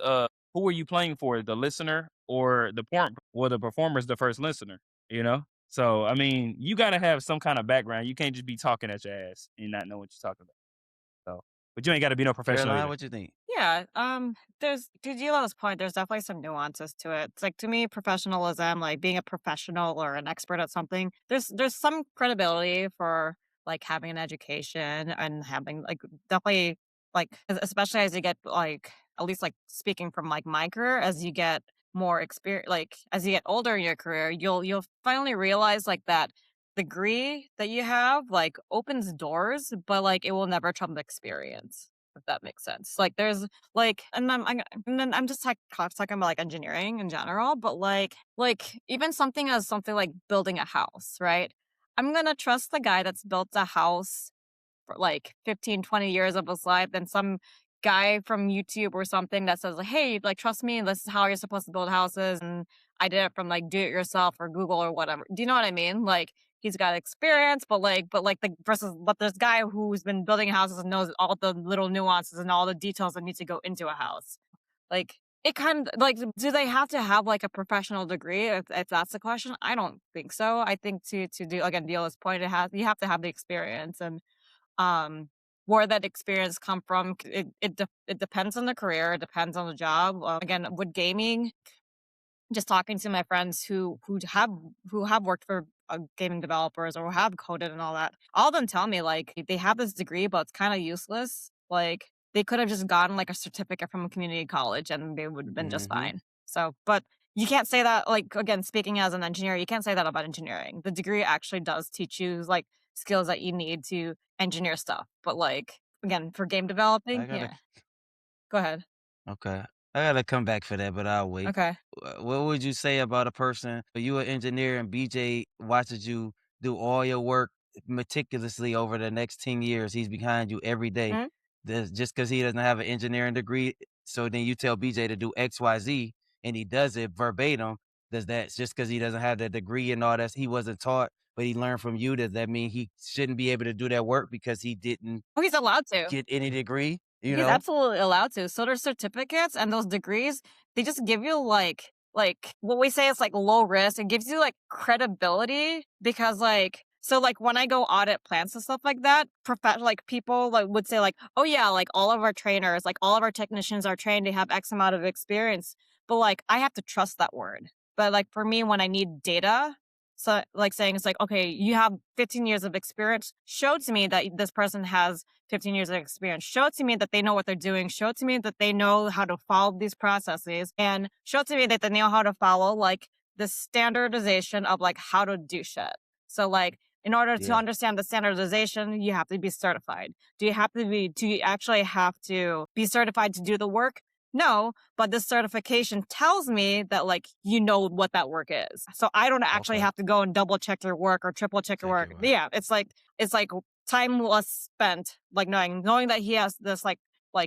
are you playing for, the listener or the performer? Well, the performer is the first listener. You know, so I mean, you got to have some kind of background. You can't just be talking at your ass and not know what you're talking about. So, but you ain't got to be no professional Caroline, either. what you think? Yeah, there's to Gila's point, there's definitely some nuances to it. It's like to me, professionalism, like being a professional or an expert at something, there's some credibility for like having an education and having like definitely like especially as you get like at least like speaking from like my career, as you get more experience, like as you get older in your career, you'll finally realize like that degree that you have like opens doors, but like it will never trump the experience, if that makes sense. Like there's like, and then I'm just talking about like engineering in general, but like even something as something like building a house, right? I'm gonna trust the guy that's built a house for like 15, 20 years of his life than some guy from YouTube or something that says like, hey, like trust me, this is how you're supposed to build houses, and I did it from like do it yourself or Google or whatever. Do you know what I mean? Like he's got experience, but like the versus but this guy who's been building houses and knows all the little nuances and all the details that need to go into a house. Like it kind of like do they have to have like a professional degree if that's the question? I don't think so. I think to do again Deala's point, you have to have the experience, and um, where that experience come from, it depends on the career, it depends on the job. Again, with gaming, just talking to my friends who have worked for gaming developers or have coded and all that, all of them tell me like they have this degree, but it's kind of useless. Like they could have just gotten like a certificate from a community college and they would have been just Mhm. fine. So, but you can't say that, like again, speaking as an engineer, you can't say that about engineering. The degree actually does teach you like skills that you need to engineer stuff. But like again, for game I developing, gotta yeah. Go ahead. Okay. I gotta come back for that, but I'll wait. Okay. What would you say about a person, you an engineer and BJ watches you do all your work meticulously over the next 10 years. He's behind you every day. Mhm. Just because he doesn't have an engineering degree, so then you tell BJ to do XYZ and he does it verbatim. Does that just because he doesn't have the degree and all that, he wasn't taught, but he learned from you, does that mean he shouldn't be able to do that work because he didn't Oh, he's allowed to. get any degree, you He's know? absolutely allowed to. So there's certificates and those degrees, they just give you like what we say is like low risk. It gives you like credibility because like so like when I go audit plants and stuff like that, like people like would say like, oh yeah, like all of our trainers, like all of our technicians are trained to have X amount of experience. But like I have to trust that word. But like for me, when I need data, so like saying it's like, okay, you have 15 years of experience, show to me that this person has 15 years of experience. Show it to me that they know what they're doing. Show it to me that they know how to follow these processes, and show it to me that they know how to follow like the standardization of like how to do shit. So like in order to Yeah. understand the standardization, you have to be certified. Do you actually have to be certified to do the work? No, but this certification tells me that like you know what that work is. So I don't actually Okay. have to go and double check your work or triple check your Check work. your work. Yeah, it's like time was spent like knowing that he has this like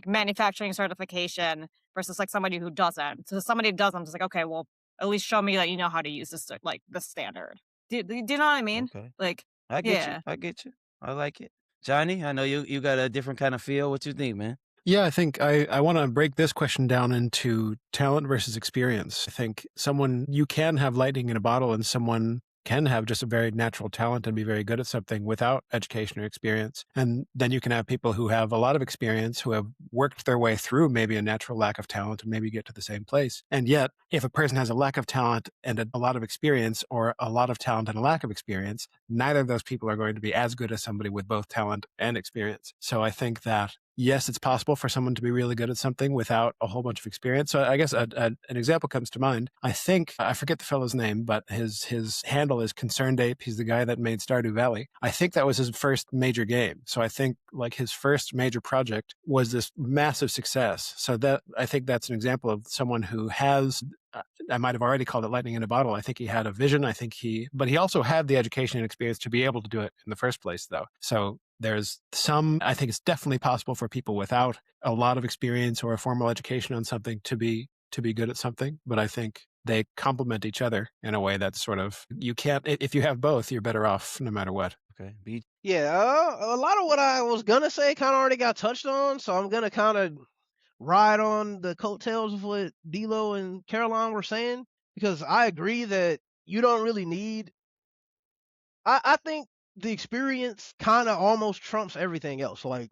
manufacturing certification versus like somebody who doesn't. So somebody who doesn't is like, okay, well, at least show me that you know how to use this like the standard. Do you know what I mean? Okay. Like, I get you. yeah. I get you. I like it. Johnny, I know you got a different kind of feel. What you think, man? Yeah, I think I want to break this question down into talent versus experience. I think you can have lightning in a bottle and someone can have just a very natural talent and be very good at something without education or experience. And then you can have people who have a lot of experience, who have worked their way through maybe a natural lack of talent and maybe get to the same place. And yet, if a person has a lack of talent and a lot of experience, or a lot of talent and a lack of experience, neither of those people are going to be as good as somebody with both talent and experience. So I think that yes, it's possible for someone to be really good at something without a whole bunch of experience. So I guess an example comes to mind. I think, I forget the fellow's name, but his handle is Concerned Ape. He's the guy that made Stardew Valley. I think that was his first major game. So I think like his first major project was this massive success. So that I think that's an example of someone who has, I might have already called it lightning in a bottle. I think he had a vision. But he also had the education and experience to be able to do it in the first place, though. So I think it's definitely possible for people without a lot of experience or a formal education on something to be good at something. But I think they complement each other in a way that's sort of, if you have both, you're better off no matter what. Okay. Yeah, a lot of what I was gonna say kind of already got touched on, so I'm gonna kind of ride on the coattails of what D'Lo and Caroline were saying, because I agree that you don't really need. I think the experience kind of almost trumps everything else. Like,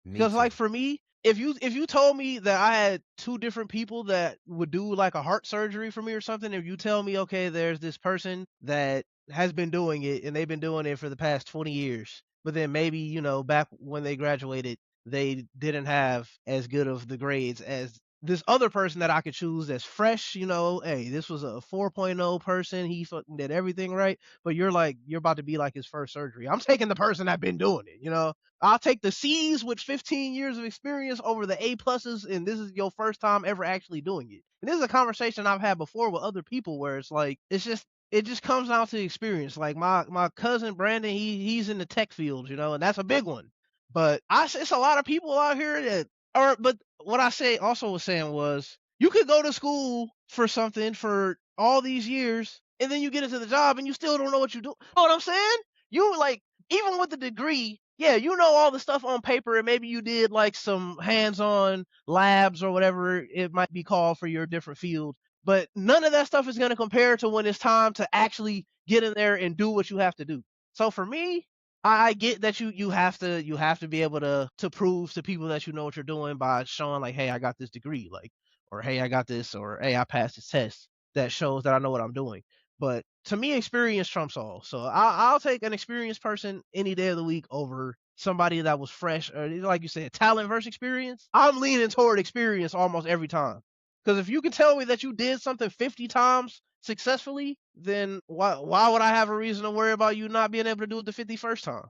Me because too. like for me, if you told me that I had two different people that would do like a heart surgery for me or something, if you tell me, okay, there's this person that has been doing it and they've been doing it for the past 20 years, but then maybe, back when they graduated, they didn't have as good of the grades as this other person that I could choose that's fresh, hey, this was a 4.0 person, he fucking did everything right, but you're about to be like his first surgery. I'm taking the person that been doing it. I'll take the C's with 15 years of experience over the A pluses, and this is your first time ever actually doing it. And this is a conversation I've had before with other people where it's like it just comes down to experience. Like my cousin Brandon, he's in the tech field, and that's a big one. But it's a lot of people out here that are. But what I say also was saying was you could go to school for something for all these years, and then you get into the job and you still don't know what you do. You know what I'm saying? You like even with the degree, yeah, you know all the stuff on paper, and maybe you did like some hands-on labs or whatever it might be called for your different field. But none of that stuff is going to compare to when it's time to actually get in there and do what you have to do. So for me, I get that you have to be able to prove to people that you know what you're doing by showing like, hey, I got this degree, like, or hey, I got this, or hey, I passed this test that shows that I know what I'm doing. But to me, experience trumps all. So I'll take an experienced person any day of the week over somebody that was fresh, or like you said, talent versus experience. I'm leaning toward experience almost every time. Because if you can tell me that you did something 50 times successfully, then why would I have a reason to worry about you not being able to do it the 51st time?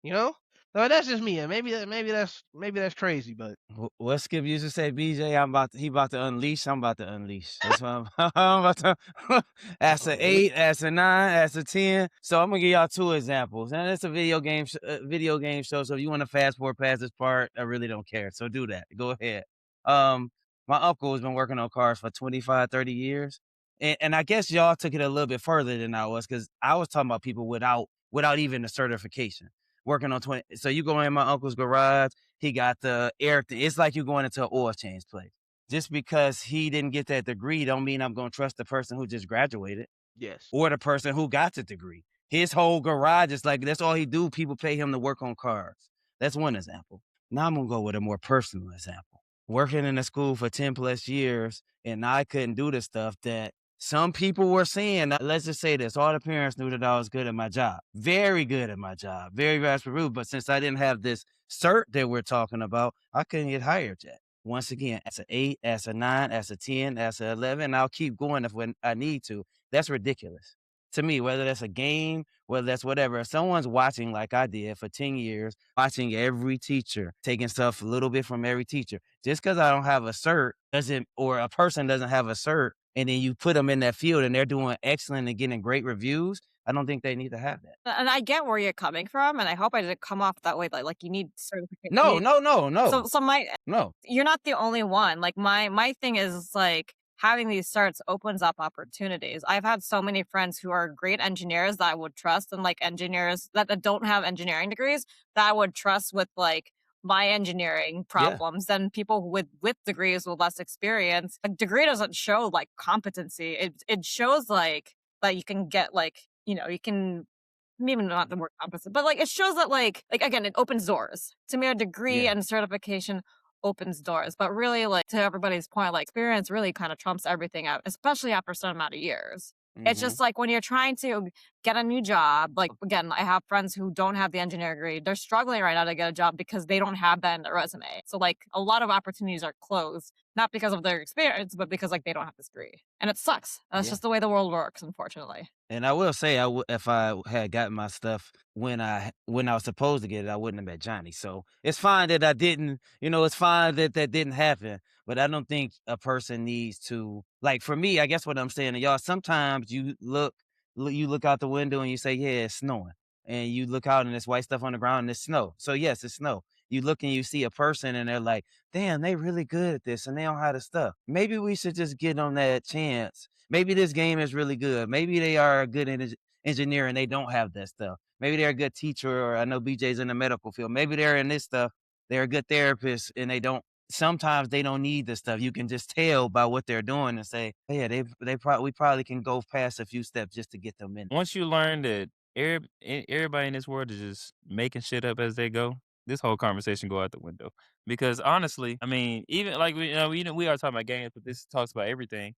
You know? No, that's just me, and maybe that's crazy, but What Skip used to say, BJ, he about to unleash, I'm about to unleash. That's what I'm about to as an 8, as a 9, as a 10. So I'm gonna give y'all 2 examples. And it's a video game show. So if you want to fast forward past this part, I really don't care. So do that. Go ahead. My uncle has been working on cars for 25, 30 years. And I guess y'all took it a little bit further than I was, because I was talking about people without even the certification. Working on 20. So you go in my uncle's garage, he got the air. It's like you going into an oil change place. Just because he didn't get that degree don't mean I'm going to trust the person who just graduated yes. or the person who got the degree. His whole garage is like, that's all he do. People pay him to work on cars. That's one example. Now I'm going to go with a more personal example. Working in a school for 10 plus years, and I couldn't do the stuff that some people were saying. Let's just say this. All the parents knew that I was good at my job. Very good at my job. Very rude. But since I didn't have this cert that we're talking about, I couldn't get hired yet. Once again, as an 8, as a 9, as a 10, as a 11, I'll keep going when I need to. That's ridiculous to me, whether that's a game, whether that's whatever. If someone's watching like I did for 10 years, watching every teacher, taking stuff a little bit from every teacher, just because I don't have a cert or a person doesn't have a cert, and then you put them in that field and they're doing excellent and getting great reviews, I don't think they need to have that. And I get where you're coming from, and I hope I didn't come off that way. Like you need certification. No. So No. you're not the only one. Like my thing is like having these certs opens up opportunities. I've had so many friends who are great engineers that I would trust, and like engineers that don't have engineering degrees that I would trust with like my engineering Yeah. problems than people with degrees with less experience. A degree doesn't show like competency. It shows like that you can get like, you can, maybe not the word competent, but like it shows that like again, it opens doors. To me, a degree Yeah. and certification opens doors. But really, like to everybody's point, like experience really kind of trumps everything out, especially after a certain amount of years. It's Mhm. just like when you're trying to get a new job, like again, I have friends who don't have the engineering degree. They're struggling right now to get a job because they don't have that in their resume. So like a lot of opportunities are closed, not because of their experience, but because like they don't have this degree. And it sucks. That's Yeah. just the way the world works, unfortunately. And I will say, if I had gotten my stuff when I was supposed to get it, I wouldn't have met Johnny. So it's fine that I didn't. It's fine that that didn't happen. But I don't think a person needs to, like, for me. I guess what I'm saying to y'all. Sometimes you look out the window and you say, "Yeah, it's snowing," and you look out and there's white stuff on the ground and it's snow. So yes, it's snow. You look and you see a person and they're like, "Damn, they really good at this and they don't have the stuff." Maybe we should just get on that chance. Maybe this game is really good. Maybe they are a good engineer and they don't have that stuff. Maybe they're a good teacher, or I know BJ's in the medical field. Maybe they're in this stuff. They're a good therapist and they don't. Sometimes they don't need this stuff. You can just tell by what they're doing and say, "Hey, yeah, we probably can go past a few steps just to get them in." Once you learn that everybody in this world is just making shit up as they go, this whole conversation go out the window. Because honestly, I mean, even like we are talking about games, but this talks about everything.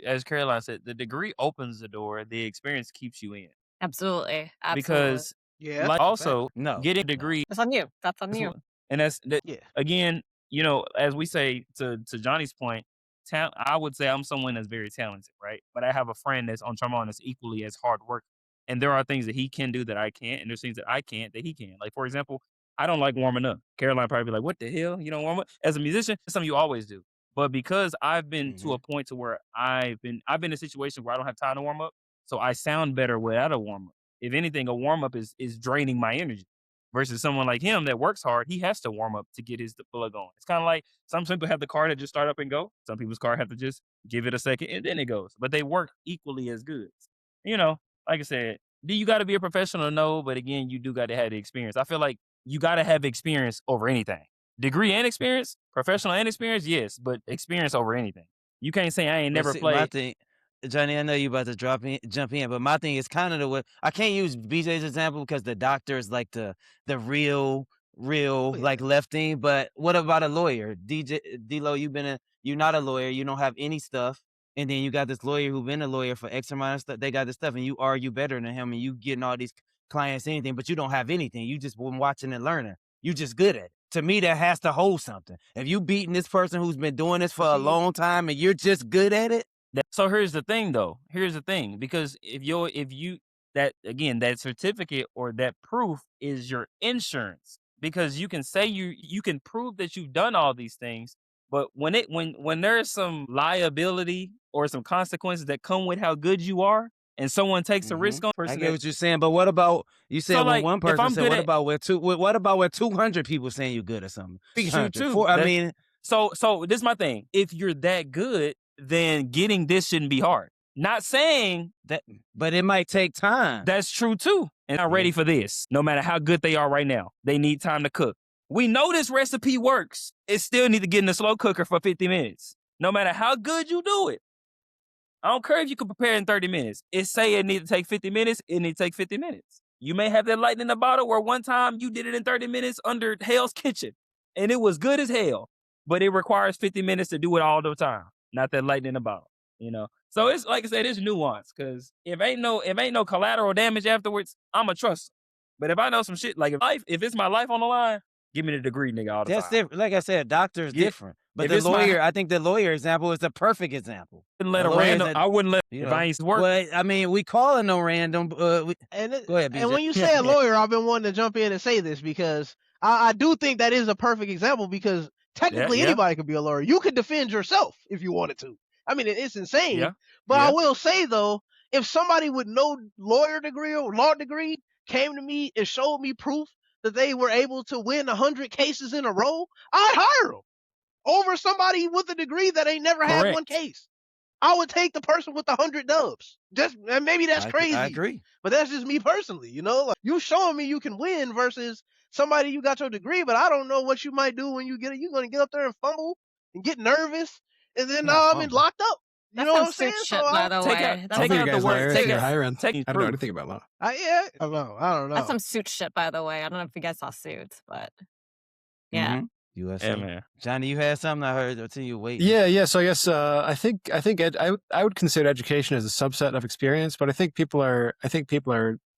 As Caroline said, the degree opens the door. The experience keeps you in. Absolutely. Absolutely. Because Yeah, like that's a fact. also No, getting a no. degree, That's on you. That's on that's you. what- and that's that Yeah. again. As we say to Johnny's point, I would say I'm someone that's very talented, right? But I have a friend that's on trombone that's equally as hard work. And there are things that he can do that I can't, and there's things that I can't that he can. Like for example, I don't like warming up. Caroline probably be like, "What the hell? You don't warm up?" As a musician, it's something you always do. But because I've been to Hmm. a point to where I've been in a situation where I don't have time to warm up, so I sound better without a warm up. If anything, a warm up is draining my energy. Versus someone like him that works hard, he has to warm up to get his blood going. It's kind of like some people have the car that just start up and go. Some people's car have to just give it a second and then it goes. But they work equally as good. You know, like I said, do you got to be a professional? No, but again, you do got to have the experience. I feel like you got to have experience over anything. Degree and experience, professional and experience, yes, but experience over anything. You can't say I ain't But never see, my played. thing, Johnny, I know you about to jump in, but my thing is kind of the way I can't use BJ's example because the doctor is like the real Oh yeah. like lefting. But what about a lawyer? D-Lo, you're not a lawyer. You don't have any stuff, and then you got this lawyer who been a lawyer for X amount of stuff. They got this stuff, and you argue better than him, and you getting all these clients anything, but you don't have anything. You just been watching and learning. You just good at it. To me, that has to hold something. If you beating this person who's been doing this for But a see, long time and you're just good at it, So here's the thing though. Here's the thing. Because if you that again, that certificate or that proof is your insurance. Because you can say you can prove that you've done all these things, but when there's some liability or some consequences that come with how good you are, and someone takes a hmm risk on I person get that what you're saying. But what about you said so when like one if person I'm said, good what at about what about with 200 people saying you're good at something? true 300, too. four. I mean, So this is my thing. If you're that good, then getting this shouldn't be hard. Not saying that, but it might take time. that's true too. And not ready Yeah. for this, no matter how good they are right now. They need time to cook. We know this recipe works. It still need to get in the slow cooker for 50 minutes. No matter how good you do it. I don't care if you can prepare in 30 minutes. It say it need to take 50 minutes, it need to take 50 minutes. You may have that lightning in the bottle where one time you did it in 30 minutes under Hell's Kitchen. And it was good as hell. But it requires 50 minutes to do it all the time. Not that lightning in the bottle. So it's like I said, it's nuance. Cause if ain't no collateral damage afterwards, I'ma trust 'em. But if I know some shit, like if it's my life on the line, give me the degree, nigga, all the That's time. different. Like I said, doctor is Yeah. different. But If the it's my lawyer, I think the lawyer example is the perfect example. wouldn't let A a lawyer is random. that, I wouldn't let you if I know. ain't work. Well, I mean, we calling no random. Go ahead, and BJ. when you say a lawyer, I've been wanting to jump in and say this because I do think that is a perfect example because technically Yeah. anybody could be a lawyer. You could defend yourself if you wanted to. I mean, it's insane. Yeah. But I Yeah. will say though, if somebody with no lawyer degree or law degree came to me and showed me proof that they were able to win 100 cases in a row, I'd hire them over somebody with a degree that ain't never had one Correct. case. I would take the person with 100 dubs. And maybe that's I crazy, agree. but that's just me personally. Like, you showing me you can win versus somebody you got your degree, but I don't know what you might do when you get it. You're gonna get up there and fumble and get nervous, and then Not now I'm fumble. locked up. You That's know what some I'm saying? suit So shit, by the Take way. out That's I'll take be some your out the guys' word. lawyer if Take you're out hiring. take I don't know proof. anything about law. yeah, I don't know. That's some suit shit, by the way. I don't know if you guys saw Suits, but yeah. Mm-hmm. Yeah, USA. man. Johnny, you had something I heard until you waiting. Yeah. So I guess I think I would consider education as a subset of experience, but I think people are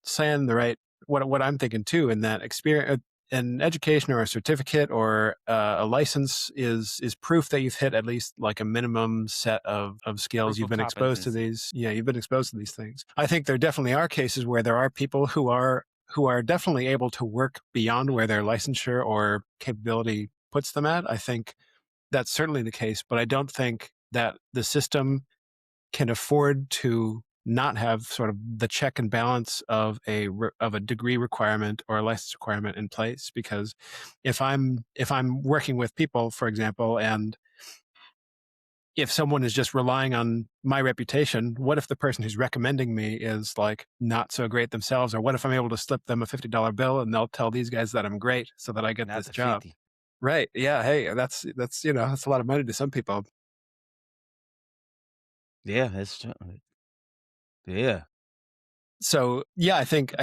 saying the right what I'm thinking too. In that experience, an education or a certificate or a license is proof that you've hit at least like a minimum set of skills. Proof You've of been exposed to competency. these. Yeah, you've been exposed to these things. I think there definitely are cases where there are people who are definitely able to work beyond where their licensure or capability puts them at. I think that's certainly the case, but I don't think that the system can afford to not have sort of the check and balance of a degree requirement or a license requirement in place. Because if I'm working with people, for example, and if someone is just relying on my reputation, what if the person who's recommending me is like not so great themselves? Or what if I'm able to slip them a $50 bill and they'll tell these guys that I'm great so that I get Not this the job? 50. Right. Yeah. Hey, that's that's a lot of money to some people. Yeah, that's true. Yeah. So yeah, I think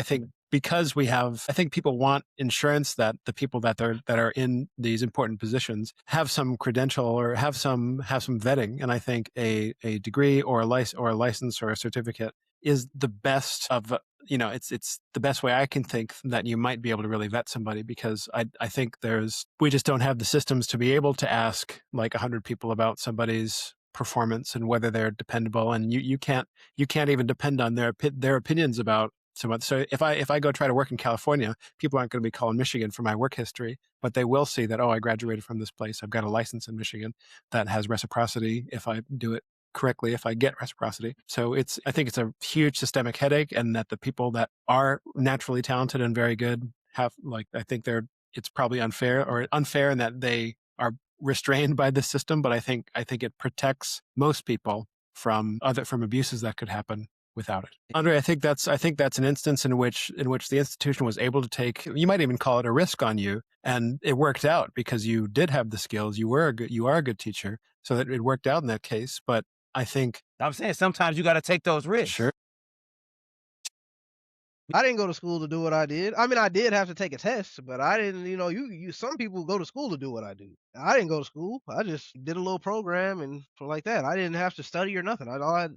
because I think people want insurance that the people that are in these important positions have some credential or have some vetting, and I think a degree or a license or a certificate is the best of it's the best way I can think that you might be able to really vet somebody, because I think we just don't have the systems to be able to ask like 100 people about somebody's performance and whether they're dependable, and you can't even depend on their opinions about someone. So if I go try to work in California, people aren't going to be calling Michigan for my work history, but they will see that, oh, I graduated from this place. I've got a license in Michigan that has reciprocity if I do it correctly, if I get reciprocity. So I think it's a huge systemic headache, and that the people that are naturally talented and very good I think it's probably unfair in that they are restrained by the system, but I think it protects most people from abuses that could happen without it. Andre, I think that's an instance in which the institution was able to take, you might even call it a risk on you, and it worked out because you did have the skills. You are a good teacher, so that it worked out in that case. But I think I'm saying sometimes you got to take those risks. Sure. I didn't go to school to do what I did. I mean, I did have to take a test, but I didn't. Some people go to school to do what I do. I didn't go to school. I just did a little program and for like that. I didn't have to study or nothing. All I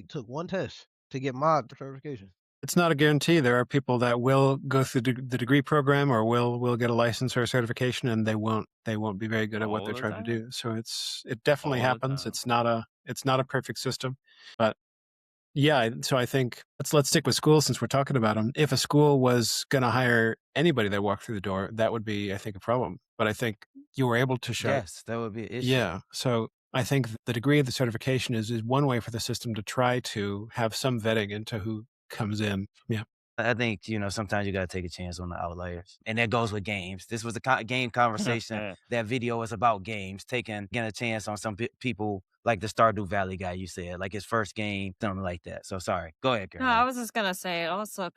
took one test to get my certification. It's not a guarantee. There are people that will go through the degree program or will get a license or a certification, and they won't be very good at what All they're the trying to time. do. So it definitely All the happens. time. It's not a perfect system, but yeah. So I think let's stick with schools since we're talking about them. If a school was going to hire anybody that walked through the door, that would be, I think, a problem. But I think you were able to show. Yes, that would be an issue. Yeah. So I think the degree of the certification is one way for the system to try to have some vetting into who comes in. Yeah. I think, sometimes you got to take a chance on the outliers. And that goes with games. This was a game conversation. That video was about games, getting a chance on some people like the Stardew Valley guy you said, like his first game, something like that. So sorry. Go ahead, No, Caroline. I was just gonna say also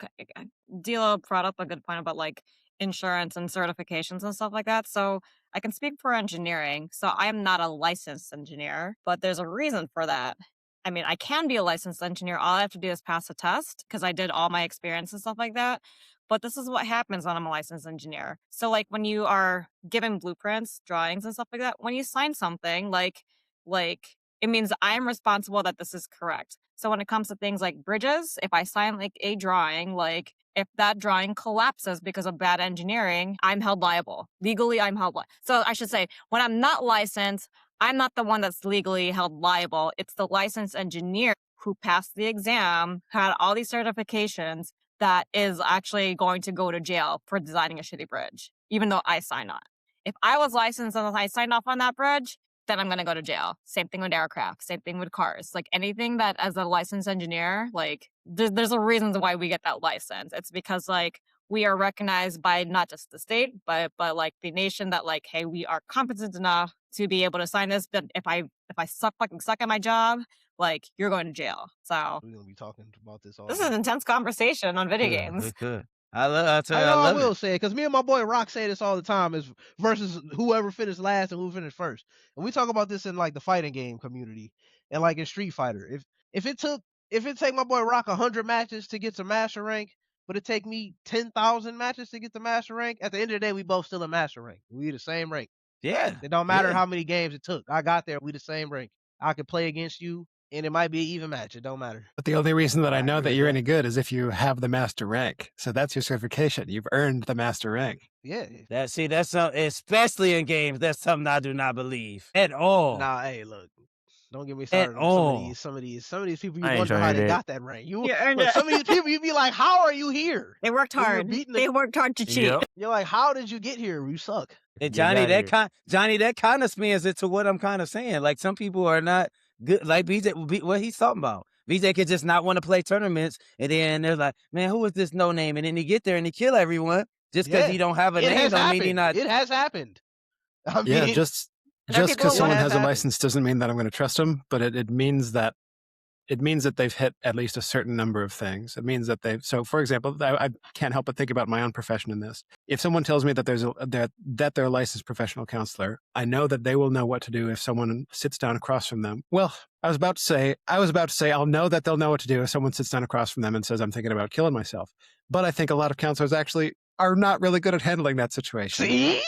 Dilo brought up a good point about like insurance and certifications and stuff like that. So I can speak for engineering. So I am not a licensed engineer, but there's a reason for that. I mean, I can be a licensed engineer. All I have to do is pass a test because I did all my experience and stuff like that. But this is what happens when I'm a licensed engineer. So like when you are given blueprints, drawings and stuff like that, when you sign something like it means I'm responsible that this is correct. So when it comes to things like bridges, if I sign like a drawing, like if that drawing collapses because of bad engineering, I'm held liable. Legally, I'm held liable. So I should say, when I'm not licensed, I'm not the one that's legally held liable. It's the licensed engineer who passed the exam, had all these certifications, that is actually going to go to jail for designing a shitty bridge, even though I signed on. If I was licensed and I signed off on that bridge, then I'm going to go to jail. Same thing with aircraft, same thing with cars. Like anything that as a licensed engineer, like there's a reason why we get that license. It's because like we are recognized by not just the state, but like the nation that like, hey, we are competent enough to be able to sign this. But if I fucking suck at my job, like you're going to jail. So We're gonna be talking about this all this day. is an intense conversation on video Yeah, games. we could. I tell you, I I know I love will it. say it because me and my boy Rock say this all the time is versus whoever finished last and who finished first. And we talk about this in like the fighting game community and like in Street Fighter. If it take my boy Rock 100 matches to get to master rank, but it take me 10,000 matches to get to master rank, at the end of the day we both still in master rank. We the same rank. Yeah. It don't matter Yeah. how many games it took. I got there. We the same rank. I could play against you, and it might be an even match. It don't matter. But the only reason that I I know agree that with you're that. any good is if you have the master rank. So that's your certification. You've earned the master rank. Yeah. That's something, especially in games. That's something I do not believe at all. Nah, hey, look. Don't get me At started on all. some of these people. You I ain't wonder trying how to they hear that. got that rank. You You earned look, it. some of these people, you be like, how are you here? They worked When you're hard. beating They the, worked hard to cheat. Yep. you're like, how did you get here? You suck. And Get Johnny, outta here. Johnny, that kind of spins it to what I'm kind of saying. Like some people are not good. Like BJ, what he's talking about. BJ could just not want to play tournaments, and then they're like, "Man, who is this no name?" And then he get there and he kill everyone just because Yeah, he don't have a it name. has Don't mean he happened. not. It has happened. I Yeah, mean, just There are people because who- someone It has has a happened. license doesn't mean that I'm going to trust them, but it means that they've hit at least a certain number of things. It means that so for example, I can't help but think about my own profession in this. If someone tells me that that they're a licensed professional counselor, I know that they will know what to do if someone sits down across from them. Well, I was about to say I'll know that they'll know what to do if someone sits down across from them and says, I'm thinking about killing myself. But I think a lot of counselors actually are not really good at handling that situation.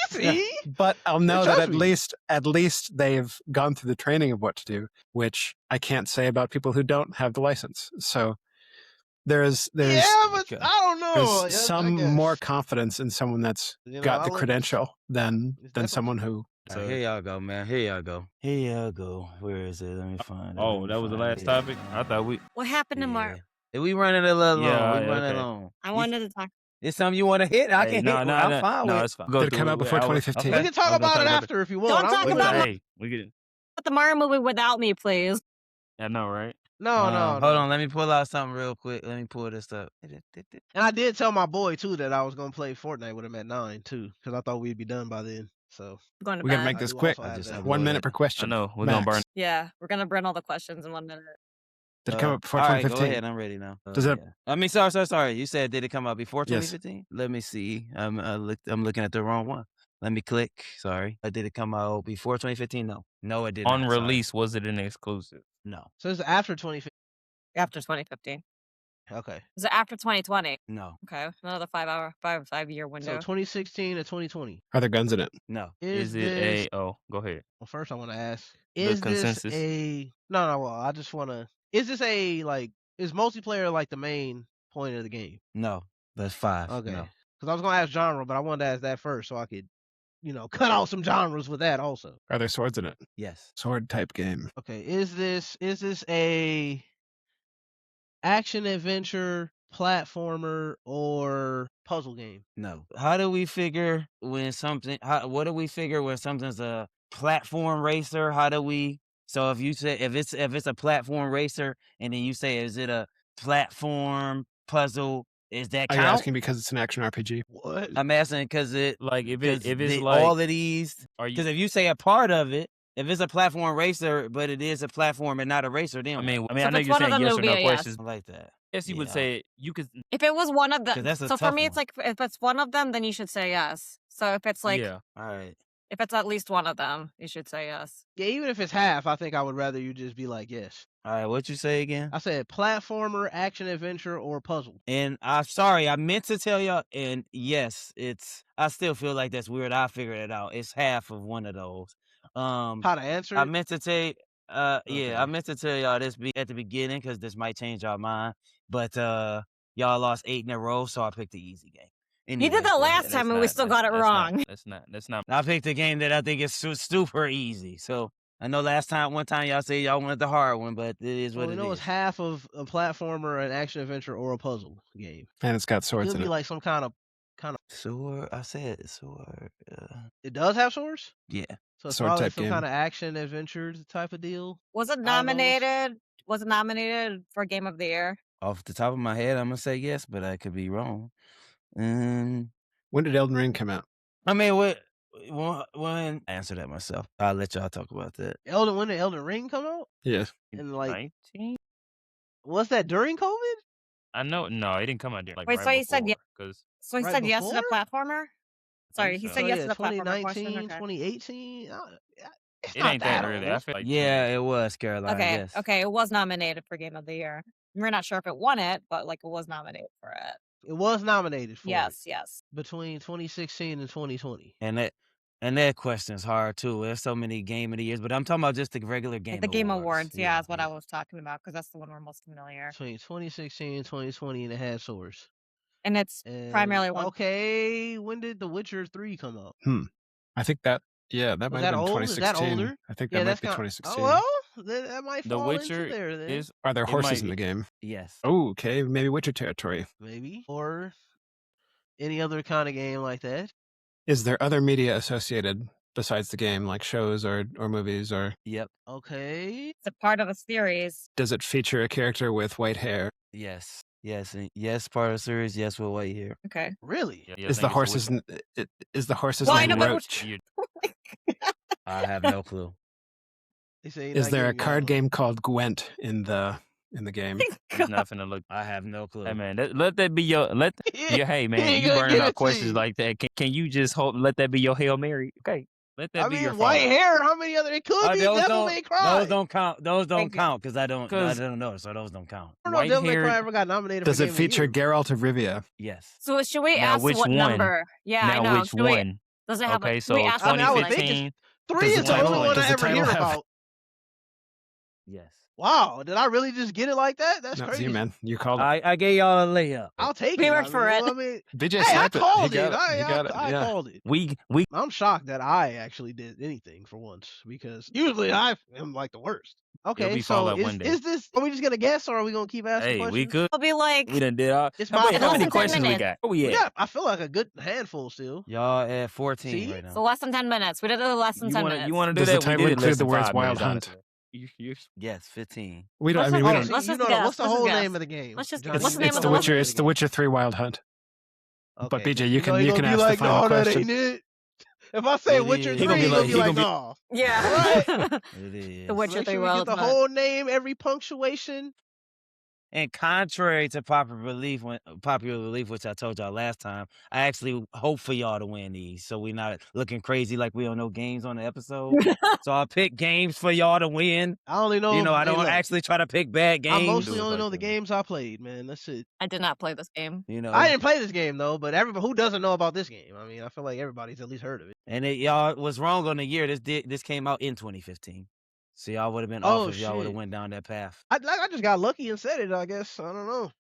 see, But I'll know that trust me. at least they've gone through the training of what to do, which I can't say about people who don't have the license. So there's Yeah, but Okay. I don't know. there's I some guess. more confidence in someone that's You know, got I the look- credential than definitely- someone who. All right, here y'all go, man. Here y'all go. Here y'all go. Where is it? Let me find it. Oh, Let me that was the find last it. topic? I thought we. What happened to Mark? Yeah. We running a little Yeah, long. We yeah, running okay. long. I wanted to talk. It's something you want to hit? I can hit. I'm fine with. it's fine. Did it come out before 2015? We can talk about it after if you want. Don't I'm talk good with about that. my- Hey, we get. the Mario movie without me, please. I know, right? No. Hold on. Let me pull out something real quick. Let me pull this up. And I did tell my boy too that I was gonna play Fortnite with him at 9 too, because I thought we'd be done by then. So I'm going to We gotta bed. make I this do quick. also have just that. uploaded 1 minute per I question. know. We're Max. gonna burn. Yeah, we're gonna burn all the questions in 1 minute. Did it come out before all right, 2015? go ahead. I'm ready now. Does it- I mean, sorry. You said did it come out before Yes. 2015? Let me see. I'm looking at the wrong one. Let me click. Sorry. Did it come out before 2015? No, it did On not. Sorry. release, was it an exclusive? No, So it's after 2015. After 2015. Okay. Is it after 2020? no, Okay, another 5 year window. So 2016 to 2020. Are there guns in it? no. Is it this, a? Oh, go ahead. well, first I want to ask, The is consensus. this a no? Well, I just want to. Is this a like? Is multiplayer like the main point of the game? No, that's 5. Okay. No. Because I was gonna ask genre, but I wanted to ask that first so I could, cut out some genres with that also. Are there swords in it? Yes. Sword type game. Okay. Is this a action adventure platformer or puzzle game? No. How do we figure when something? What do we figure when something's a platform racer? How do we? So if you say if it's a platform racer, and then you say is it a platform puzzle? Is that Are you count? asking because it's an action RPG? What? I'm asking because Like if because it's like all of these. are Because you? if you say a part of it, if it's a platform racer, but it is a platform and not a racer, then I what? mean, So I if know it's you're one of saying them, yes it'll or be no a yes. questions. I like that. Yes, you would Yeah. say you could. If it was one of 'Cause that's a so for tough me, it's one. like if it's one of them, then you should say yes. So if it's like Yeah. All right. if it's at least one of them, you should say yes. Yeah, even if it's half, I think I would rather you just be like yes. All right. What you say again? I said platformer, action adventure, or puzzle. And I'm sorry, I meant to tell y'all. And yes, I still feel like that's weird. I figured it out. It's half of one of those. How to answer I it? meant to tell. Yeah, Okay. I meant to tell y'all this at the beginning because this might change y'all mind. But y'all lost 8 in a row, so I picked the easy game. You Anyways, did that go last ahead. time and we still got it wrong. That's not. I picked a game that I think is super easy. So I know one time y'all said y'all wanted the hard one, but it is Well, what we it know it's is. half of a platformer, an action adventure, or a puzzle game. And it's got swords It'll in be it. like some kind of. Sword. I said sword. It does have swords, Yeah. so it's Sword probably type some game. kind of action adventure type of deal. Was it those. nominated? Was it nominated for Game of the Year? Off the top of my head, I'm gonna say yes, but I could be wrong. When did Elden Ring come out? I mean, what when answer that myself. I'll let y'all talk about that. When did Elden Ring come out? Yeah. And like, 19? was that during COVID? I know. No, it didn't come out there like Wait, right so you said before. Because So he Right said yes to the before? platformer? Sorry, he so. said So yes yeah, to the platformer question. 2019, Okay. 2018. It's it not ain't that that early. I old. feel like Yeah, 20. it was Caroline. Okay. Yes. Okay. It was nominated for Game of the Year. We're not sure if it won it, but like it was nominated for it. It was nominated for Yes. it Yes. between 2016 and 2020. And that question's hard too. There's so many Game of the Years, but I'm talking about just the regular Game Like the Game Awards. Awards. Yeah, is what I yeah. was talking about because that's the one we're most familiar. Between 2016 and 2020, and it had source. And it's primarily one. Okay, when did The Witcher 3 come out? I think that that Was might that have been old? 2016. Is that older? I think Yeah, that might that's be kind. 2016. Oh well, that might The fall Witcher into there then. Are there it horses might- in the game? Yes. Oh, okay, maybe Witcher territory. Maybe or any other kind of game like that. Is there other media associated besides the game, like shows or movies, or Yep. Okay. It's a part of a series. does it feature a character with white hair? Yes. Yes. And yes, part of the series. Yes, we'll wait here. Okay. Really? Yeah, I Is think the it's horse's Witcher. is the horse's Well, I name know, but Roach? You- I have no clue. They say Is not there a giving card y'all- game called Gwent in the game? He's not finna look. I have no clue. Hey man, let that be your hey He man, ain't you gonna burning get out it to questions you. like that. Can you just let that be your Hail Mary? Okay, let that I be your mean, white phone. hair. How many other? It could be Devil May Cry. Those don't count. Those don't Thank you. count because I don't 'Cause- know, so those don't count. I don't know if Devil May White-haired- Cry ever got nominated Does for it Game of the feature Year. Geralt of Rivia? Yes. So should we Now, ask which what one? number? Yeah, I Now know. which Should we- one? Does it have Okay, should we so ask I mean, I would what think number? it's 2015. 3 Does is the the title- only one does I the ever title hear have- about. Yes. Wow, did I really just get it like that? That's No, it's crazy. you, man. You called it. I gave y'all a layup. I'll take We it. worked for it. I mean, BJ hey, I sniped it. He called got it. He got it. I Yeah. called it. We I'm shocked that I actually did anything for once because usually I am like the worst. Okay, be so Fallout one day. is this? Are we just gonna guess or are we gonna keep asking hey, questions? we could. I'll be like, We done did all. It's How my many fault. questions we minutes. got? Where we We at? got, I feel like a good handful still. Y'all at 14 See? right now. so less than 10 minutes. We did it less than You 10 wanna minutes. you wanna do Does the that? title We did it include less the than words 5 Wild minutes, Hunt? honestly. You Yes, 15. We don't. I Let's mean, just we guess. don't. Let's just no, guess. what's the Let's just whole guess. name of the game? Let's just- Johnny, what's the name It's of the the Witcher. one? It's the Witcher 3 Wild Hunt. But Okay, BJ, you know can he you gonna can be ask like, the final no, that question. ain't it. If I say It Witcher is. 3, He gonna be he gonna like- be he like, gonna no. Yeah. It is. The Witcher Make 3 sure we Wild get the Hunt. whole name, every punctuation. And contrary to popular belief, which I told y'all last time, I actually hope for y'all to win these, so we're not looking crazy like we don't know games on the episode. So I pick games for y'all to win. I only know. I hey, don't look, actually try to pick bad games. I mostly Do it only like know the that. games I played, man. That's it. I did not play this game. I didn't play this game though, but everybody who doesn't know about this game. I mean, I feel like everybody's at least heard of it. And y'all was wrong on the year. This came out in 2015. So y'all would have been off if y'all would have shit. went down that path. I just got lucky and said it. I guess I don't know.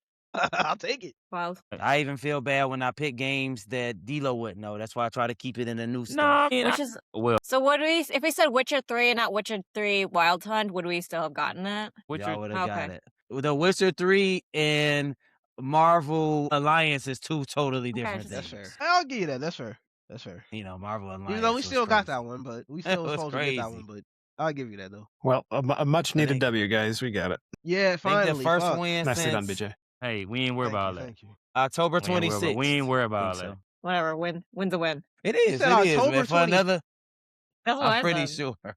I'll take it. Wild. I even feel bad when I pick games that D-Lo wouldn't know. That's why I try to keep it in the new stuff. No, I mean, Which is well, so. Would we, if we said Witcher 3 and not Witcher 3 Wild Hunt, would we still have gotten it? Witcher. Y'all would have got Okay. it. The Witcher 3 and Marvel Alliance is two totally different Okay. things. That's fair. I'll give you that. That's fair. That's fair. Marvel Alliance. Even though we was still got crazy. that one, but we It still was supposed to get that crazy. one. But I'll give you that though. Well, a much needed think- W, guys. We got it. Yeah, I finally. think the first fuck. win Nicely done, since BJ. Hey, we ain't worried Thank about all you, that. thank you. October We ain't worried 26th. about- We ain't worried about all think that. so. Whatever. Wins a win. It is. said It is, October man. For 20 another, That's what I'm I pretty said. sure.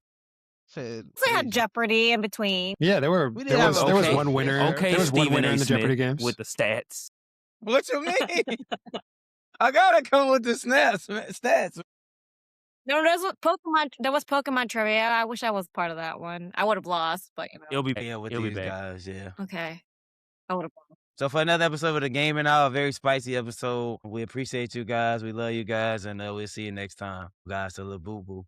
Said So they had crazy. Jeopardy in between. Yeah, there We there didn't was have there was okay. one winner. Okay, there was one Stephen winner A. in the Smith Jeopardy games. with the stats. What you mean? I gotta come with the stats. No, there was Pokemon trivia. I wish I was part of that one. I would have lost, but It'll be back. Yeah, with It'll be these back. guys, yeah. okay. I would have won. So for another episode of the Gaming Hour, a very spicy episode. We appreciate you guys. We love you guys, and we'll see you next time. Guys, a little boo boo.